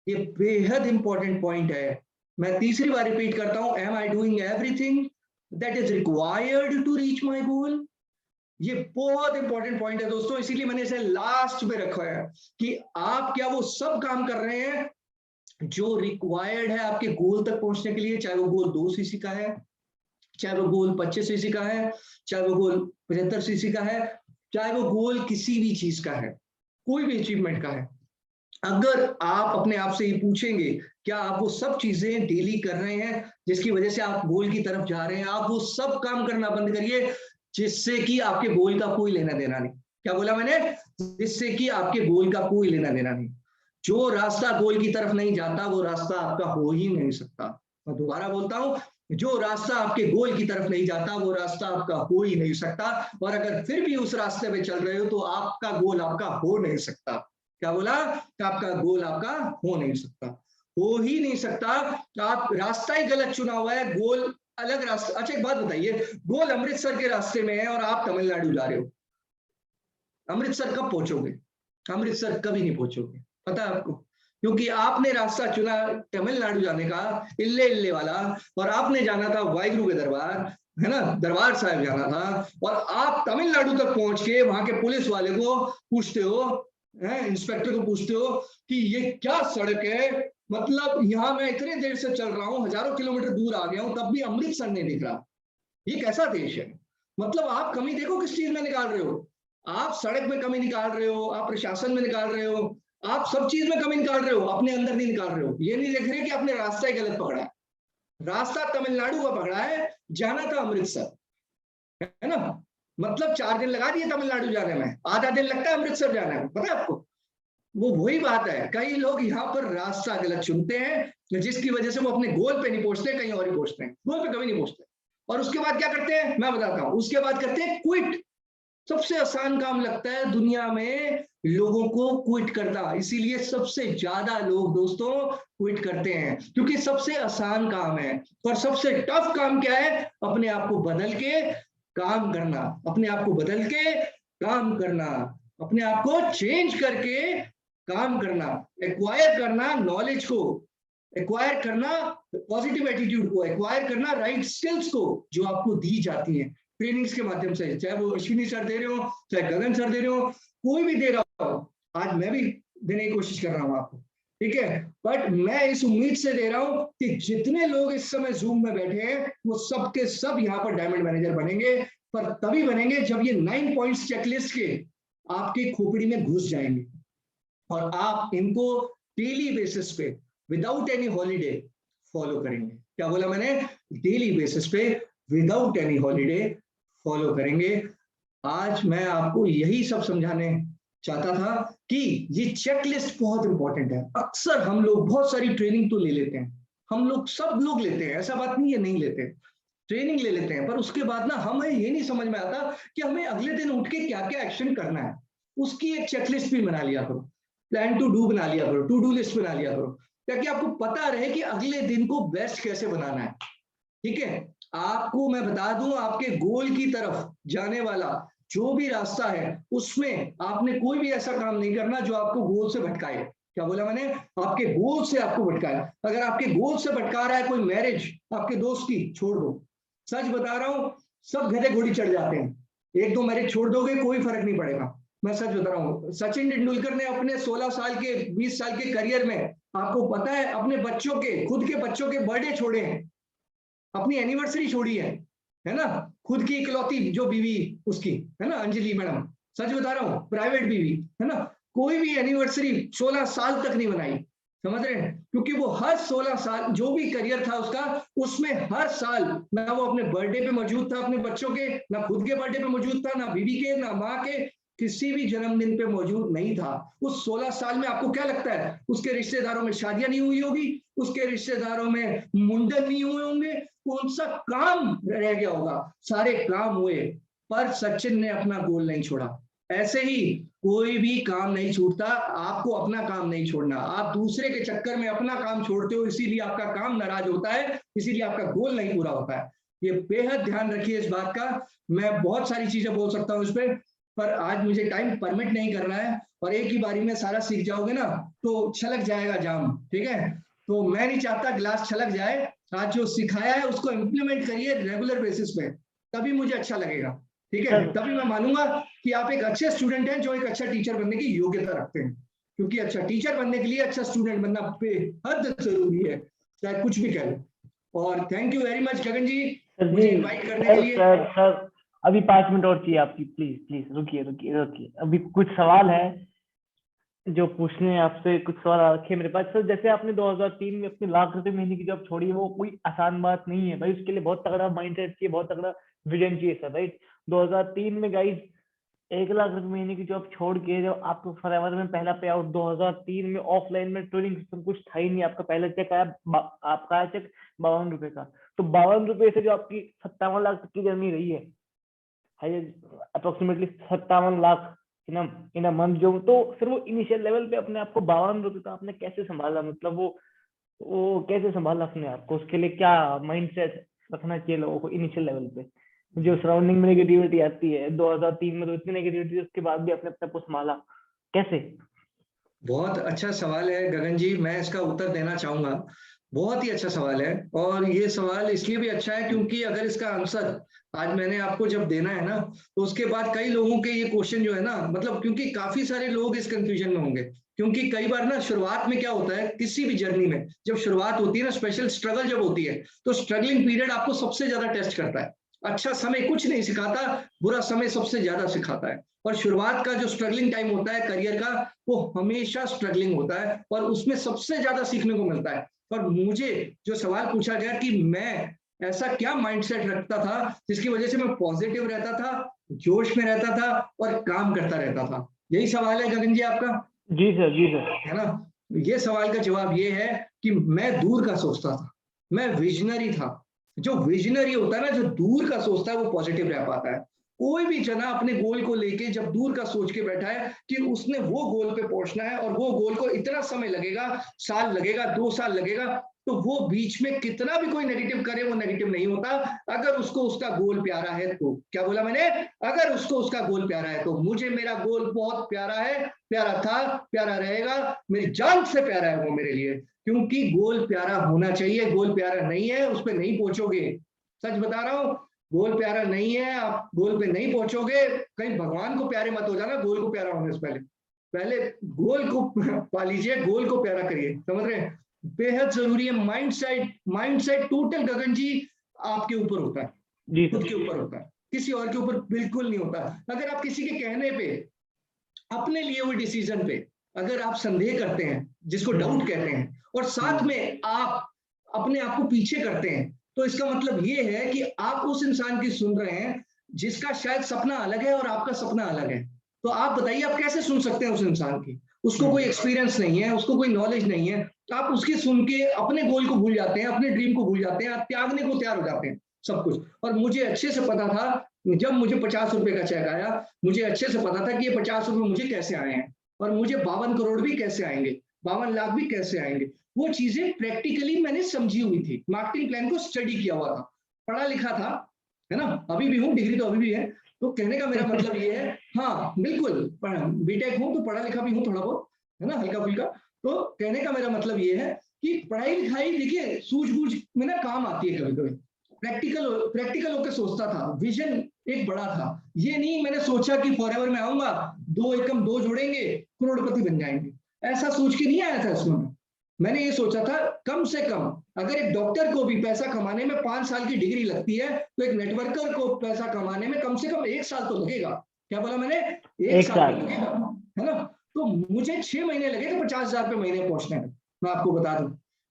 [SPEAKER 2] ये बेहद इंपॉर्टेंट पॉइंट है। मैं तीसरी बार रिपीट करता हूं, am I doing everything that is required to reach my goal? ये बहुत important point है दोस्तों, इसीलिए मैंने इसे लास्ट में रखा है कि आप क्या वो सब काम कर रहे हैं जो रिक्वायर्ड है आपके गोल तक पहुंचने के लिए। चाहे वो गोल 2 सीसी का है, चाहे वो गोल 25 सीसी का है, चाहे वो गोल 75 सीसी का है, चाहे वो गोल किसी भी चीज का है, कोई भी अचीवमेंट का है। अगर आप अपने आप से ये पूछेंगे क्या आप वो सब चीजें डेली कर रहे हैं जिसकी वजह से आप गोल की तरफ जा रहे हैं, आप वो सब काम करना बंद करिए जिससे कि आपके गोल का कोई लेना देना नहीं। क्या बोला मैंने? जिससे कि आपके गोल का कोई लेना देना नहीं। जो रास्ता गोल की तरफ नहीं जाता वो रास्ता आपका हो ही नहीं सकता। मैं दोबारा बोलता हूं, जो रास्ता आपके गोल की तरफ नहीं जाता वो रास्ता आपका हो ही नहीं सकता। और अगर फिर भी उस रास्ते पे चल रहे हो तो आपका गोल आपका हो नहीं सकता। क्या बोला? कि आपका गोल आपका हो नहीं सकता, हो ही नहीं सकता। आप रास्ता ही गलत चुना हुआ है, गोल अलग रास्ता। अच्छा एक बात बताइए, गोल अमृतसर के रास्ते में है और आप तमिलनाडु जा रहे हो, अमृतसर कब पहुंचोगे? अमृतसर कभी नहीं पहुंचोगे। पता है आपको? क्योंकि आपने रास्ता चुना तमिलनाडु जाने का, इल्ले इल्ले वाला, और आपने जाना था वाहिगुरु के दरबार, है ना, दरबार साहिब जाना था। और आप तमिलनाडु तक पहुंच के वहां के पुलिस वाले को पूछते हो, इंस्पेक्टर को पूछते हो कि ये क्या सड़क है, मतलब यहाँ मैं इतने देर से चल रहा हूँ, हजारों किलोमीटर दूर आ गया हूँ, तब भी अमृतसर नहीं दिख रहा। ये कैसा देश है? मतलब आप कमी देखो किस चीज में निकाल रहे हो। आप सड़क में कमी निकाल रहे हो, आप प्रशासन में निकाल रहे हो, आप सब चीज में कमी निकाल रहे हो, अपने अंदर नहीं निकाल रहे हो। ये नहीं देख रहे कि आपने रास्ता ही गलत पकड़ा है। रास्ता तमिलनाडु का पकड़ा है, जाना था अमृतसर, है ना। मतलब 4 दिन लगा दिए तमिलनाडु जाने में, आधा दिन लगता है अमृतसर जाने में। पता है आपको? वो वही बात है, कई लोग यहाँ पर रास्ता गलत चुनते हैं, जिसकी वजह से वो अपने गोल पे नहीं पहुंचते, कहीं और ही पहुंचते हैं, गोल पे कभी नहीं पहुंचते। और उसके बाद क्या करते हैं मैं बताता हूं, उसके बाद करते हैं क्विट। सबसे आसान काम लगता है दुनिया में लोगों को क्विट करना, इसीलिए सबसे ज्यादा लोग दोस्तों क्विट करते हैं, क्योंकि सबसे आसान काम है। और सबसे टफ काम क्या है? अपने आप को बदल के काम करना, अपने आप को बदल के काम करना, अपने आप को चेंज करके काम करना, एक्वायर करना नॉलेज को, एक्वायर करना पॉजिटिव एटीट्यूड को, एक्वायर करना राइट स्किल्स को जो आपको दी जाती हैं ट्रेनिंग्स के माध्यम से, चाहे वो अश्विनी सर दे रहे हो, चाहे गगन सर दे रहे हो, कोई भी दे रहा हो। आज मैं भी देने की कोशिश कर रहा हूं आपको, ठीक है। बट मैं इस उम्मीद से दे रहा हूं कि जितने लोग इस समय जूम में बैठे हैं वो सब के सब यहाँ पर डायमंड मैनेजर बनेंगे, पर तभी बनेंगे जब ये 9 पॉइंट्स चेकलिस्ट के आपके खोपड़ी में घुस जाएंगे और आप इनको डेली बेसिस पे विदाउट एनी हॉलीडे फॉलो करेंगे। क्या बोला मैंने? डेली बेसिस पे विदाउट एनी हॉलीडे फॉलो करेंगे। आज मैं आपको यही सब समझाने चाहता था कि ये चेकलिस्ट बहुत इंपॉर्टेंट है। अक्सर हम लोग बहुत सारी ट्रेनिंग तो ले लेते हैं, हम लोग सब लोग लेते हैं, ऐसा बात नहीं है नहीं लेते, ट्रेनिंग ले लेते हैं, पर उसके बाद ना हमें ये नहीं समझ में आता कि हमें अगले दिन उठ के क्या क्या एक्शन करना है। उसकी एक चेकलिस्ट भी बना लिया करो, प्लान टू डू बना लिया करो, टू डू लिस्ट बना लिया करो, ताकि आपको पता रहे कि अगले दिन को बेस्ट कैसे बनाना है। ठीक है, आपको मैं बता दूं, आपके गोल की तरफ जाने वाला जो भी रास्ता है उसमें आपने कोई भी ऐसा काम नहीं करना जो आपको गोल से भटकाए। क्या बोला मैंने? आपके गोल से आपको भटकाए। अगर आपके गोल से भटका रहा है कोई मैरिज आपके दोस्त की, छोड़ दो। सच बता रहा हूं, सब गधे घोड़ी चढ़ जाते हैं, एक दो मैरिज छोड़ दोगे कोई फर्क नहीं पड़ेगा। मैं सच बता रहा हूँ, सचिन तेंदुलकर ने अपने 16 साल के 20 साल के करियर में, आपको पता है, अपने बच्चों के, खुद के बच्चों के बर्थडे छोड़े हैं, अपनी एनिवर्सरी छोड़ी है ना, खुद की इकलौती जो बीवी उसकी, है ना, अंजलि मैडम, सच बता रहा हूँ, प्राइवेट बीवी, है ना, कोई भी एनिवर्सरी 16 साल तक नहीं बनाई। समझ रहे हैं? क्योंकि वो हर 16 साल जो भी करियर था उसका, उसमें हर साल ना वो अपने बर्थडे पे मौजूद था अपने बच्चों के, ना खुद के बर्थडे पे मौजूद था, ना बीवी के, ना माँ के, किसी भी जन्मदिन पे मौजूद नहीं था। उस 16 साल में आपको क्या लगता है उसके रिश्तेदारों में शादियां नहीं हुई होगी, उसके रिश्तेदारों में मुंडन नहीं हुए होंगे, कौन सा काम रह गया होगा? सारे काम हुए, पर सचिन ने अपना गोल नहीं छोड़ा। ऐसे ही कोई भी काम नहीं छूटता, आपको अपना काम नहीं छोड़ना। आप दूसरे के चक्कर में अपना काम छोड़ते हो, इसीलिए आपका काम नाराज होता है, इसीलिए आपका गोल नहीं पूरा होता है। ये बेहद ध्यान रखिए इस बात का। मैं बहुत सारी चीजें बोल सकता हूँ इस पर आज मुझे टाइम परमिट नहीं कर रहा है, और एक ही बारी में सारा सीख जाओगे ना तो छलक जाएगा जाम, ठीक है। तो मैं नहीं चाहता गिलास छलक जाए। आज जो सिखाया है उसको इम्प्लीमेंट करिए रेगुलर बेसिस पे, तभी मुझे अच्छा लगेगा, ठीक है। तभी मैं मानूंगा कि आप एक अच्छे स्टूडेंट हैं जो एक अच्छा टीचर बनने की योग्यता रखते हैं, क्योंकि अच्छा टीचर बनने के लिए अच्छा स्टूडेंट बनना बेहद जरूरी है, चाहे कुछ भी कह लो। और थैंक यू वेरी मच गगन जी मुझे इन्वाइट करने के लिए।
[SPEAKER 1] सर अभी 5 मिनट और चाहिए आपकी, प्लीज प्लीज रुकिए रुकिए रुकिए, अभी कुछ सवाल है जो पूछने हैं आपसे, कुछ सवाल रखे मेरे पास। सर जैसे आपने 2003 में अपने ₹1,00,000 महीने की जॉब छोड़ी, वो कोई आसान बात नहीं है भाई, उसके लिए बहुत तगड़ा माइंडसेट चाहिए, बहुत तगड़ा विजन चाहिए सर, राइट। 2003 में गाइस 1 लाख रुपए महीने की जॉब छोड़ के जब आपको फॉरएवर में पहला पे आउट 2003 में ऑफलाइन में ट्रेनिंग सिस्टम कुछ था ही नहीं, आपका पहला चेक आया आपका आया चेक 52 रुपए का। तो 52 रुपए से जो आपकी 57 लाख तक की जर्नी रही है approximately 57 lakh in a month जो, तो फिर वो इनिशियल लेवल पे अपने आप को 52 रुपए का आपने कैसे संभाला, मतलब वो कैसे संभाला अपने आप को, उसके लिए क्या माइंडसेट रखना चाहिए लोगों को इनिशियल लेवल पे? जो सराउंडिंग में नेगेटिविटी आती है 2003 में, तो इतनी नेगेटिविटी उसके बाद भी अपने आप को संभाला कैसे?
[SPEAKER 2] बहुत अच्छा सवाल है गगन जी, मैं इसका उत्तर देना चाहूंगा। बहुत ही अच्छा सवाल है, और ये सवाल इसलिए भी अच्छा है क्योंकि अगर इसका आंसर आज मैंने आपको जब देना है ना, तो उसके बाद कई लोगों के ये क्वेश्चन जो है ना, मतलब क्योंकि काफी सारे लोग इस कंफ्यूजन में होंगे। क्योंकि कई बार ना शुरुआत में क्या होता है, किसी भी जर्नी में जब शुरुआत होती है ना, स्पेशल स्ट्रगल जब होती है, तो स्ट्रगलिंग पीरियड आपको सबसे ज्यादा टेस्ट करता है। अच्छा समय कुछ नहीं सिखाता, बुरा समय सबसे ज्यादा सिखाता है। और शुरुआत का जो स्ट्रगलिंग टाइम होता है करियर का, वो हमेशा स्ट्रगलिंग होता है, और उसमें सबसे ज्यादा सीखने को मिलता है। और मुझे जो सवाल पूछा गया कि मैं ऐसा क्या माइंडसेट रखता था जिसकी वजह से मैं पॉजिटिव रहता था, जोश में रहता था और काम करता रहता था, यही सवाल है गगन जी आपका,
[SPEAKER 1] जी सर, जी सर।
[SPEAKER 2] है ना? ये सवाल का जवाब ये है कि मैं दूर का सोचता था, मैं विजनरी था। जो विजनरी होता है ना, जो दूर का सोचता है, वो पॉजिटिव रह पाता है। कोई भी जना अपने गोल को लेके जब दूर का सोच के बैठा है कि उसने वो गोल पे पहुंचना है और वो गोल को इतना समय लगेगा, साल लगेगा, 2 साल लगेगा, तो वो बीच में कितना भी कोई नेगेटिव करे वो नेगेटिव नहीं होता, अगर उसको उसका गोल प्यारा है तो। क्या बोला मैंने? अगर उसको उसका गोल प्यारा है तो। मुझे मेरा गोल बहुत प्यारा है, प्यारा था, प्यारा रहेगा, मेरी जान से प्यारा है वो मेरे लिए, क्योंकि गोल प्यारा होना चाहिए। गोल प्यारा नहीं है, उस पर नहीं पहुंचोगे। सच बता रहा हूं, गोल प्यारा नहीं है, आप गोल पे नहीं पहुंचोगे। कहीं भगवान को प्यारे मत हो जाना गोल को प्यारा होने से पहले। पहले गोल को पा लीजिए, गोल को प्यारा करिए, समझ रहे हैं? बेहद जरूरी है माइंडसेट। माइंडसेट टोटल गगन जी आपके ऊपर होता है,
[SPEAKER 1] जी
[SPEAKER 2] खुद
[SPEAKER 1] सर।
[SPEAKER 2] के ऊपर होता है, किसी और के ऊपर बिल्कुल नहीं होता। अगर आप किसी के कहने पे, अपने लिए हुए डिसीजन पे अगर आप संदेह करते हैं, जिसको डाउट कहते हैं, और साथ में आप अपने आप को पीछे करते हैं, तो इसका मतलब ये है कि आप उस इंसान की सुन रहे हैं जिसका शायद सपना अलग है और आपका सपना अलग है। तो आप बताइए, आप कैसे सुन सकते हैं उस इंसान की? उसको कोई एक्सपीरियंस नहीं है, उसको कोई नॉलेज नहीं है, तो आप उसकी सुन के अपने गोल को भूल जाते हैं, अपने ड्रीम को भूल जाते हैं, आप त्यागने को तैयार हो जाते हैं सब कुछ। और मुझे अच्छे से पता था, जब मुझे 50 रुपए का चेक आया, मुझे अच्छे से पता था कि ये 50 रुपए मुझे कैसे आए हैं, और मुझे 52 करोड़ भी कैसे आएंगे, 52 लाख भी कैसे आएंगे। वो चीजें प्रैक्टिकली मैंने समझी हुई थी, मार्केटिंग प्लान को स्टडी किया हुआ था, पढ़ा लिखा था, है ना? अभी भी हूँ, डिग्री तो अभी भी है। तो कहने का मेरा मतलब ये है, हाँ बिल्कुल, बीटेक हूँ तो पढ़ा लिखा भी हूँ थोड़ा बहुत, है ना, हल्का फुल्का। तो कहने का मेरा मतलब ये है कि पढ़ाई लिखाई देखिए सूझबूझ में ना काम आती है कभी कभी। प्रैक्टिकल प्रैक्टिकल होकर सोचता था, विजन एक बड़ा था। ये नहीं मैंने सोचा कि फॉरएवर में आऊंगा, 2 एकम 2 जोड़ेंगे, करोड़पति बन जाएंगे, ऐसा सोच के नहीं आया था इसमें। मैंने ये सोचा था कम से कम अगर एक डॉक्टर को भी पैसा कमाने में 5 साल की डिग्री लगती है, तो एक नेटवर्कर को पैसा कमाने में कम से कम 1 साल तो लगेगा। क्या बोला मैंने? 1 साल तो लगेगा, है ना? तो मुझे 6 महीने लगे थे 50,000 रुपये महीने पहुंचने में। मैं आपको बता दूं,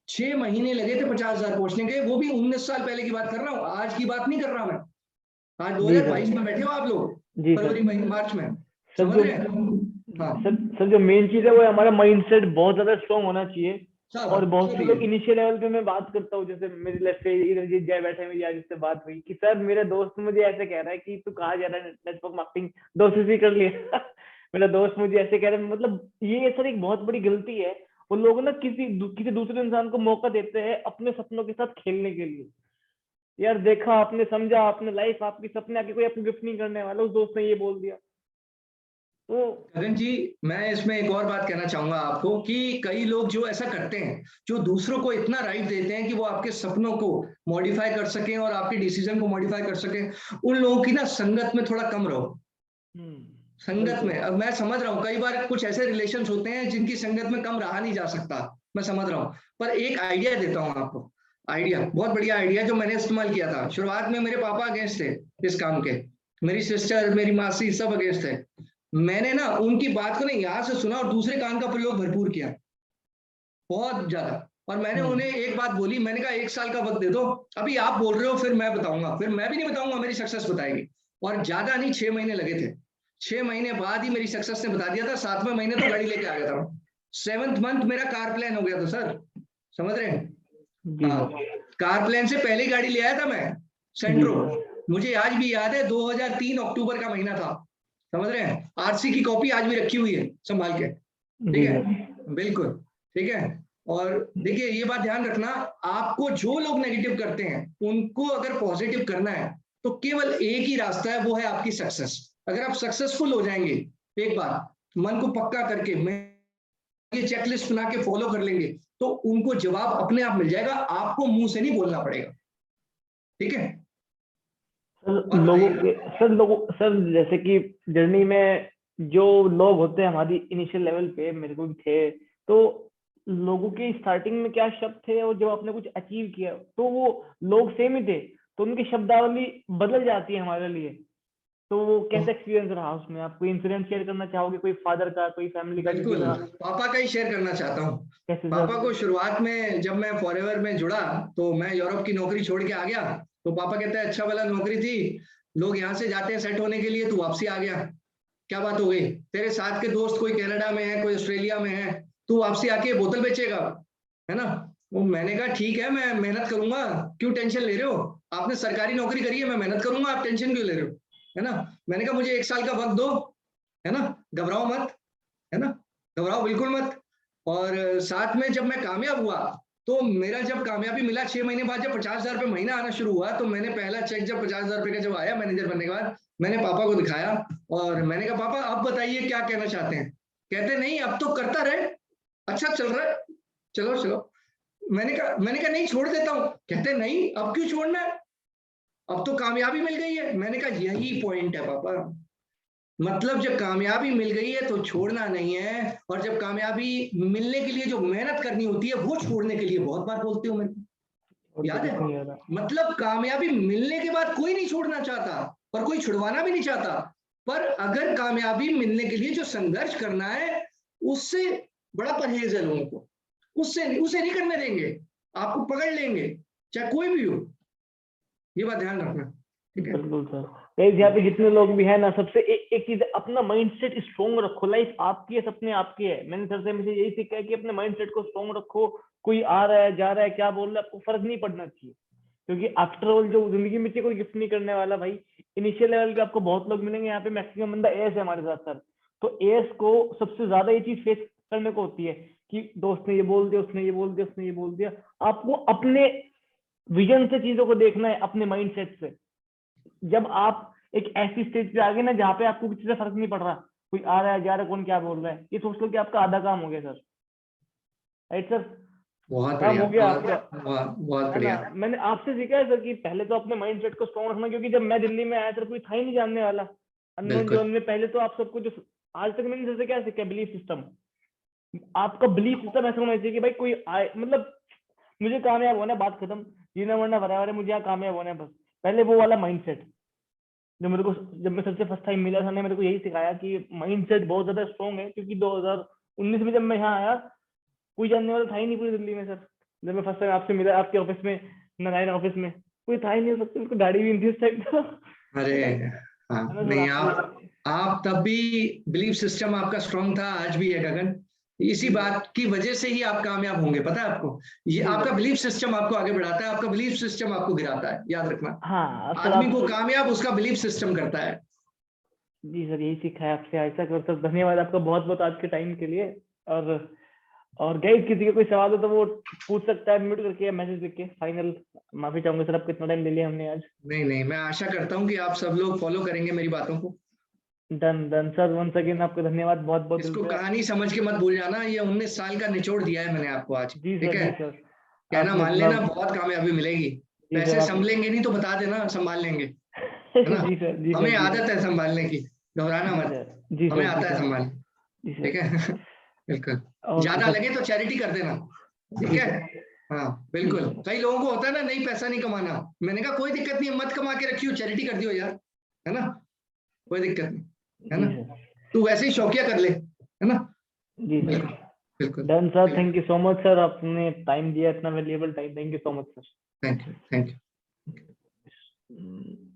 [SPEAKER 2] 6 महीने लगे थे 50,000 पहुंचने के, वो भी 19 साल पहले की बात कर रहा हूँ, आज की बात नहीं कर रहा मैं। आज 2022 में बैठे हो आप लोग, फरवरी महीने मार्च में, समझ रहे हैं? हाँ
[SPEAKER 1] सर जो मेन चीज है वो हमारा माइंडसेट बहुत ज्यादा स्ट्रांग होना चाहिए। और बहुत से
[SPEAKER 2] सभी
[SPEAKER 1] लोग इनिशियल लेवल पे मैं बात करता हूँ, जैसे मेरे लेफ्ट पे इधर जय बैठे, मेरी आज इससे बात हुई कि सर मेरे दोस्त मुझे ऐसे कह रहा है कि तू कहाँ जा रहा है नेटवर्क मार्केटिंग, दोस्त से कर लिया मेरा दोस्त मुझे ऐसे कह रहा है, मतलब ये सर एक बहुत बड़ी गलती है। वो लोग ना किसी दूसरे इंसान को मौका देते हैं अपने सपनों के साथ खेलने के लिए। यार देखा आपने, समझा आपने, लाइफ आपकी सपने आके कोई आपको गिफ्ट नहीं करने वाला, उस दोस्त ने ये बोल दिया तो।
[SPEAKER 2] गगन जी, मैं इसमें एक और बात कहना चाहूंगा आपको कि कई लोग जो ऐसा करते हैं, जो दूसरों को इतना राइट देते हैं कि वो आपके सपनों को मॉडिफाई कर सकें और आपके डिसीजन को मॉडिफाई कर सकें, उन लोगों की ना संगत में थोड़ा कम रहो। संगत में, अब मैं समझ रहा हूँ कई बार कुछ ऐसे रिलेशंस होते हैं जिनकी संगत में कम रहा नहीं जा सकता, मैं समझ रहा हूँ, पर एक आइडिया देता हूँ आपको। आइडिया बहुत बढ़िया आइडिया जो मैंने इस्तेमाल किया था। शुरुआत में मेरे पापा अगेंस्ट थे इस काम के, मेरी सिस्टर, मेरी मासी सब अगेंस्ट थे। मैंने ना उनकी बात को ना यहाँ से सुना और दूसरे कान का प्रयोग भरपूर किया, बहुत ज्यादा। और मैंने उन्हें एक बात बोली, मैंने कहा 1 साल का वक्त दे दो, अभी आप बोल रहे हो फिर मैं बताऊंगा, फिर मैं भी नहीं बताऊंगा, मेरी सक्सेस बताएगी। और ज्यादा नहीं 6 महीने लगे थे। 6 महीने बाद ही मेरी सक्सेस ने बता दिया था, 7वें महीने तो गाड़ी लेके आ गया था। 7th मंथ मेरा कार प्लान हो गया था सर, समझ रहे हैं?
[SPEAKER 1] जी
[SPEAKER 2] हाँ,
[SPEAKER 1] सर।
[SPEAKER 2] कार प्लान से पहले ही गाड़ी ले आया था मैं,
[SPEAKER 1] जी
[SPEAKER 2] सेंट्रो।
[SPEAKER 1] सर।
[SPEAKER 2] मुझे आज भी याद है 2003 अक्टूबर का महीना था, समझ रहे हैं? आरसी की कॉपी आज भी रखी हुई है संभाल के, ठीक
[SPEAKER 1] जी
[SPEAKER 2] है?
[SPEAKER 1] सर।
[SPEAKER 2] बिल्कुल, ठीक है। और देखिए ये बात ध्यान रखना, आपको जो लोग नेगेटिव करते हैं उनको अगर पॉजिटिव करना है तो केवल एक ही रास्ता है, वो है आपकी सक्सेस। अगर आप सक्सेसफुल हो जाएंगे एक बार, मन को पक्का करके, मैं ये चेकलिस्ट बना के फॉलो कर लेंगे, तो उनको जवाब अपने आप मिल जाएगा, आपको मुंह से नहीं बोलना पड़ेगा, ठीक है?
[SPEAKER 1] सर
[SPEAKER 2] और
[SPEAKER 1] लोगों
[SPEAKER 2] बताइए।
[SPEAKER 1] के सर जैसे कि जर्नी में जो लोग होते हैं हमारी इनिशियल लेवल पे, मेरे को भी थे, तो लोगों की स्टार्टिंग में क्या शब्द थे और जब आपने कुछ अचीव किया तो वो लोग सेम ही थे, तो उनकी शब्दावली बदल जाती है हमारे लिए। तो वो कैसा एक्सपीरियंस रहा उसमें? आप कोई इंसिडेंट शेयर करना चाहोगे, कोई फादर का, कोई फैमिली का, किसी
[SPEAKER 2] बिल्कुल,
[SPEAKER 1] का?
[SPEAKER 2] पापा का ही शेयर करना चाहता हूँ।
[SPEAKER 1] कैसे
[SPEAKER 2] पापा
[SPEAKER 1] सर?
[SPEAKER 2] को शुरुआत में जब मैं फॉरएवर में जुड़ा तो मैं यूरोप की नौकरी छोड़ के आ गया, तो पापा कहते हैं अच्छा वाला नौकरी थी, लोग यहाँ से जाते हैं सेट होने के लिए, तू वापसी आ गया, क्या बात हो गई? तेरे साथ के दोस्त कोई कनाडा में है, कोई ऑस्ट्रेलिया में है, तू वापसी आके बोतल बेचेगा, है ना? वो मैंने कहा ठीक है, मैं मेहनत करूंगा, क्यों टेंशन ले रहे हो? आपने सरकारी नौकरी करी है, मैं मेहनत करूंगा, आप टेंशन क्यों ले रहे हो? है ना? मैंने कहा मुझे 1 साल का वक्त दो, है ना, घबराओ मत, है ना, घबराओ बिल्कुल मत। और साथ में जब मैं कामयाब हुआ, तो मेरा जब कामयाबी मिला 6 महीने बाद, जब 50,000 रुपये महीना आना शुरू हुआ, तो मैंने पहला चेक जब 50,000 रुपये का जब आया मैनेजर बनने के बाद, मैंने पापा को दिखाया और मैंने कहा पापा अब बताइए क्या कहना चाहते हैं? कहते नहीं अब तो करता रहे, अच्छा चल रहा है, चलो चलो। मैंने कहा नहीं छोड़ देता हूँ। कहते नहीं अब क्यों छोड़ना है, अब तो कामयाबी मिल गई है। मैंने कहा यही पॉइंट है पापा, मतलब जब कामयाबी मिल गई है तो छोड़ना नहीं है, और जब कामयाबी मिलने के लिए जो मेहनत करनी होती है वो छोड़ने के लिए बहुत बार बोलते हो मेरे को,
[SPEAKER 1] और तो
[SPEAKER 2] याद
[SPEAKER 1] कुछ
[SPEAKER 2] है?
[SPEAKER 1] नहीं आ रहा।
[SPEAKER 2] मतलब कामयाबी मिलने के बाद कोई नहीं छोड़ना चाहता और कोई छुड़वाना भी नहीं चाहता, पर अगर कामयाबी मिलने के लिए जो संघर्ष करना है उससे बड़ा परहेज है लोगों को, उससे उसे नहीं करने देंगे, आपको पकड़ लेंगे चाहे कोई भी हो, ये बात ध्यान रखना, ठीक है?
[SPEAKER 1] बिल्कुल सर। गाइस यहाँ पे जितने लोग भी हैं ना, सबसे एक चीज है, अपना माइंडसेट स्ट्रोंग रखो। लाइफ आपकी है, सपने आपके है। मैंने सर से मुझे यही सीखा है कि अपने माइंडसेट को स्ट्रोंग रखो। कोई आ रहा है जा रहा है क्या बोल रहा है, आपको फर्क नहीं पड़ना चाहिए, क्योंकि आफ्टर ऑल जो जिंदगी में कोई गिफ्ट नहीं करने वाला भाई। इनिशियल लेवल के आपको बहुत लोग मिलेंगे, यहाँ पे मैक्सिमम बंदा एस है हमारे साथ सर। तो एस को सबसे ज्यादा ये चीज फेस करने को होती है कि दोस्त ने ये बोल दिया, उसने ये बोल दिया, उसने ये बोल दिया। आपको अपने विजन से चीजों को देखना है, अपने माइंडसेट से। जब आप एक ऐसी स्टेज पे आ गए ना जहाँ पे आपको किसी से फर्क नहीं पड़ रहा, कोई आ रहा है जा रहा है, कौन क्या बोल रहा है, ये सोच लो कि आपका आधा काम हो गया सर। Right sir?
[SPEAKER 2] बहुत
[SPEAKER 1] काम
[SPEAKER 2] बढ़िया,
[SPEAKER 1] हो गया आपका,
[SPEAKER 2] बहुत
[SPEAKER 1] है ना?
[SPEAKER 2] बढ़िया।
[SPEAKER 1] मैंने आपसे सीखा है सर कि पहले तो अपने माइंड सेट को स्ट्रॉन्ग रखना, क्योंकि जब मैं दिल्ली में आया सर कोई था ही नहीं जानने वाला। अननोन
[SPEAKER 2] बिल्कुल,
[SPEAKER 1] जोन में पहले तो आप सबको जो आज तक मैंने जैसे क्या सीखा, बिलीफ सिस्टम। आपका बिलीफ सिस्टम ऐसा होना चाहिए कि भाई कोई आए, मतलब मुझे कामयाब होना है, बात खत्म। जीना मरना बराबर है, मुझे यहाँ कामयाब होना है बस। पहले वो वाला माइंडसेट जो मेरे को, जब मैं सबसे फर्स्ट टाइम मिला था ने मेरे को यही सिखाया कि माइंडसेट बहुत ज्यादा स्ट्रॉन्ग है। क्योंकि 2019 में जब मैं यहाँ आया, कोई जानने वाला था ही नहीं पूरी दिल्ली में सर। जब मैं फर्स्ट टाइम आपसे मिला आपके ऑफिस में, नारायण ऑफिस में, कोई था ही नहीं हो सकता, उसको गाड़ी भी नहीं थी उस टाइम तो।
[SPEAKER 2] अरे
[SPEAKER 1] है
[SPEAKER 2] हाँ,
[SPEAKER 1] ना सर?
[SPEAKER 2] नहीं
[SPEAKER 1] आपको
[SPEAKER 2] आप तब भी बिलीफ सिस्टम आपका स्ट्रांग था, आज भी है गगन। इसी
[SPEAKER 1] जी
[SPEAKER 2] बात की वजह से ही आप कामयाब होंगे, पता है आपको? ये
[SPEAKER 1] जी
[SPEAKER 2] आपका
[SPEAKER 1] सर।
[SPEAKER 2] बिलीफ सिस्टम आपको आगे बढ़ाता है, आपका बिलीफ सिस्टम आपको गिराता है, याद रखना।
[SPEAKER 1] हाँ सर
[SPEAKER 2] आदमी
[SPEAKER 1] आप,
[SPEAKER 2] को कामयाब उसका बिलीफ सिस्टम करता है।
[SPEAKER 1] जी सर यही सीखा है आपसे, ऐसा करो सर। धन्यवाद आपका बहुत बहुत आज के टाइम के लिए। और और गाइस किसी का कोई सवाल हो तो वो पूछ सकता है म्यूट करके या मैसेज लिख के। फाइनल माफी चाहूंगा सर, आपको इतना टाइम ले लिया हमने आज।
[SPEAKER 2] नहीं नहीं, मैं आशा करता हूँ कि आप सब लोग फॉलो करेंगे मेरी बातों को।
[SPEAKER 1] Done done sir, once again आपको धन्यवाद बहुत बहुत दिल
[SPEAKER 2] इसको
[SPEAKER 1] से।
[SPEAKER 2] कहानी समझ के मत भूल जाना, ये 19 साल का निचोड़ दिया है मैंने आपको आज,
[SPEAKER 1] जी
[SPEAKER 2] ठीक
[SPEAKER 1] सर।
[SPEAKER 2] है?
[SPEAKER 1] जी सर।
[SPEAKER 2] कहना
[SPEAKER 1] आपने
[SPEAKER 2] मान
[SPEAKER 1] इतना,
[SPEAKER 2] लेना, बहुत कामयाबी मिलेगी।
[SPEAKER 1] जी सर
[SPEAKER 2] पैसे
[SPEAKER 1] आप
[SPEAKER 2] संभलेंगे नहीं तो बता देना, संभाल लेंगे, है ना?
[SPEAKER 1] जी सर। जी
[SPEAKER 2] हमें
[SPEAKER 1] सर। जी सर।
[SPEAKER 2] आदत है संभालने की, घबराना
[SPEAKER 1] जी
[SPEAKER 2] मत,
[SPEAKER 1] सर। जी
[SPEAKER 2] हमें
[SPEAKER 1] सर। जी
[SPEAKER 2] आता है
[SPEAKER 1] सर।
[SPEAKER 2] संभालना,
[SPEAKER 1] जी
[SPEAKER 2] ठीक
[SPEAKER 1] सर।
[SPEAKER 2] है? बिल्कुल।
[SPEAKER 1] ओके
[SPEAKER 2] ज्यादा
[SPEAKER 1] सर।
[SPEAKER 2] लगे तो चैरिटी कर देना, ठीक
[SPEAKER 1] जी
[SPEAKER 2] है?
[SPEAKER 1] सर।
[SPEAKER 2] हाँ
[SPEAKER 1] जी
[SPEAKER 2] बिल्कुल,
[SPEAKER 1] सर।
[SPEAKER 2] कई लोगों को होता है ना नहीं पैसा नहीं कमाना, मैंने कहा कोई दिक्कत नहीं है, मत कमा के रखियो, चैरिटी कर दियो यार, है ना? कोई दिक्कत नहीं, है
[SPEAKER 1] जी
[SPEAKER 2] ना?
[SPEAKER 1] सर।
[SPEAKER 2] तू वैसे ही शौकिया कर ले, है ना?
[SPEAKER 1] जी सर।
[SPEAKER 2] बिल्कुल बिल्कुल।
[SPEAKER 1] Done sir, thank you so much sir, आपने टाइम दिया, इतना valuable time. Thank you so much
[SPEAKER 2] thank you, thank you.
[SPEAKER 1] Sir.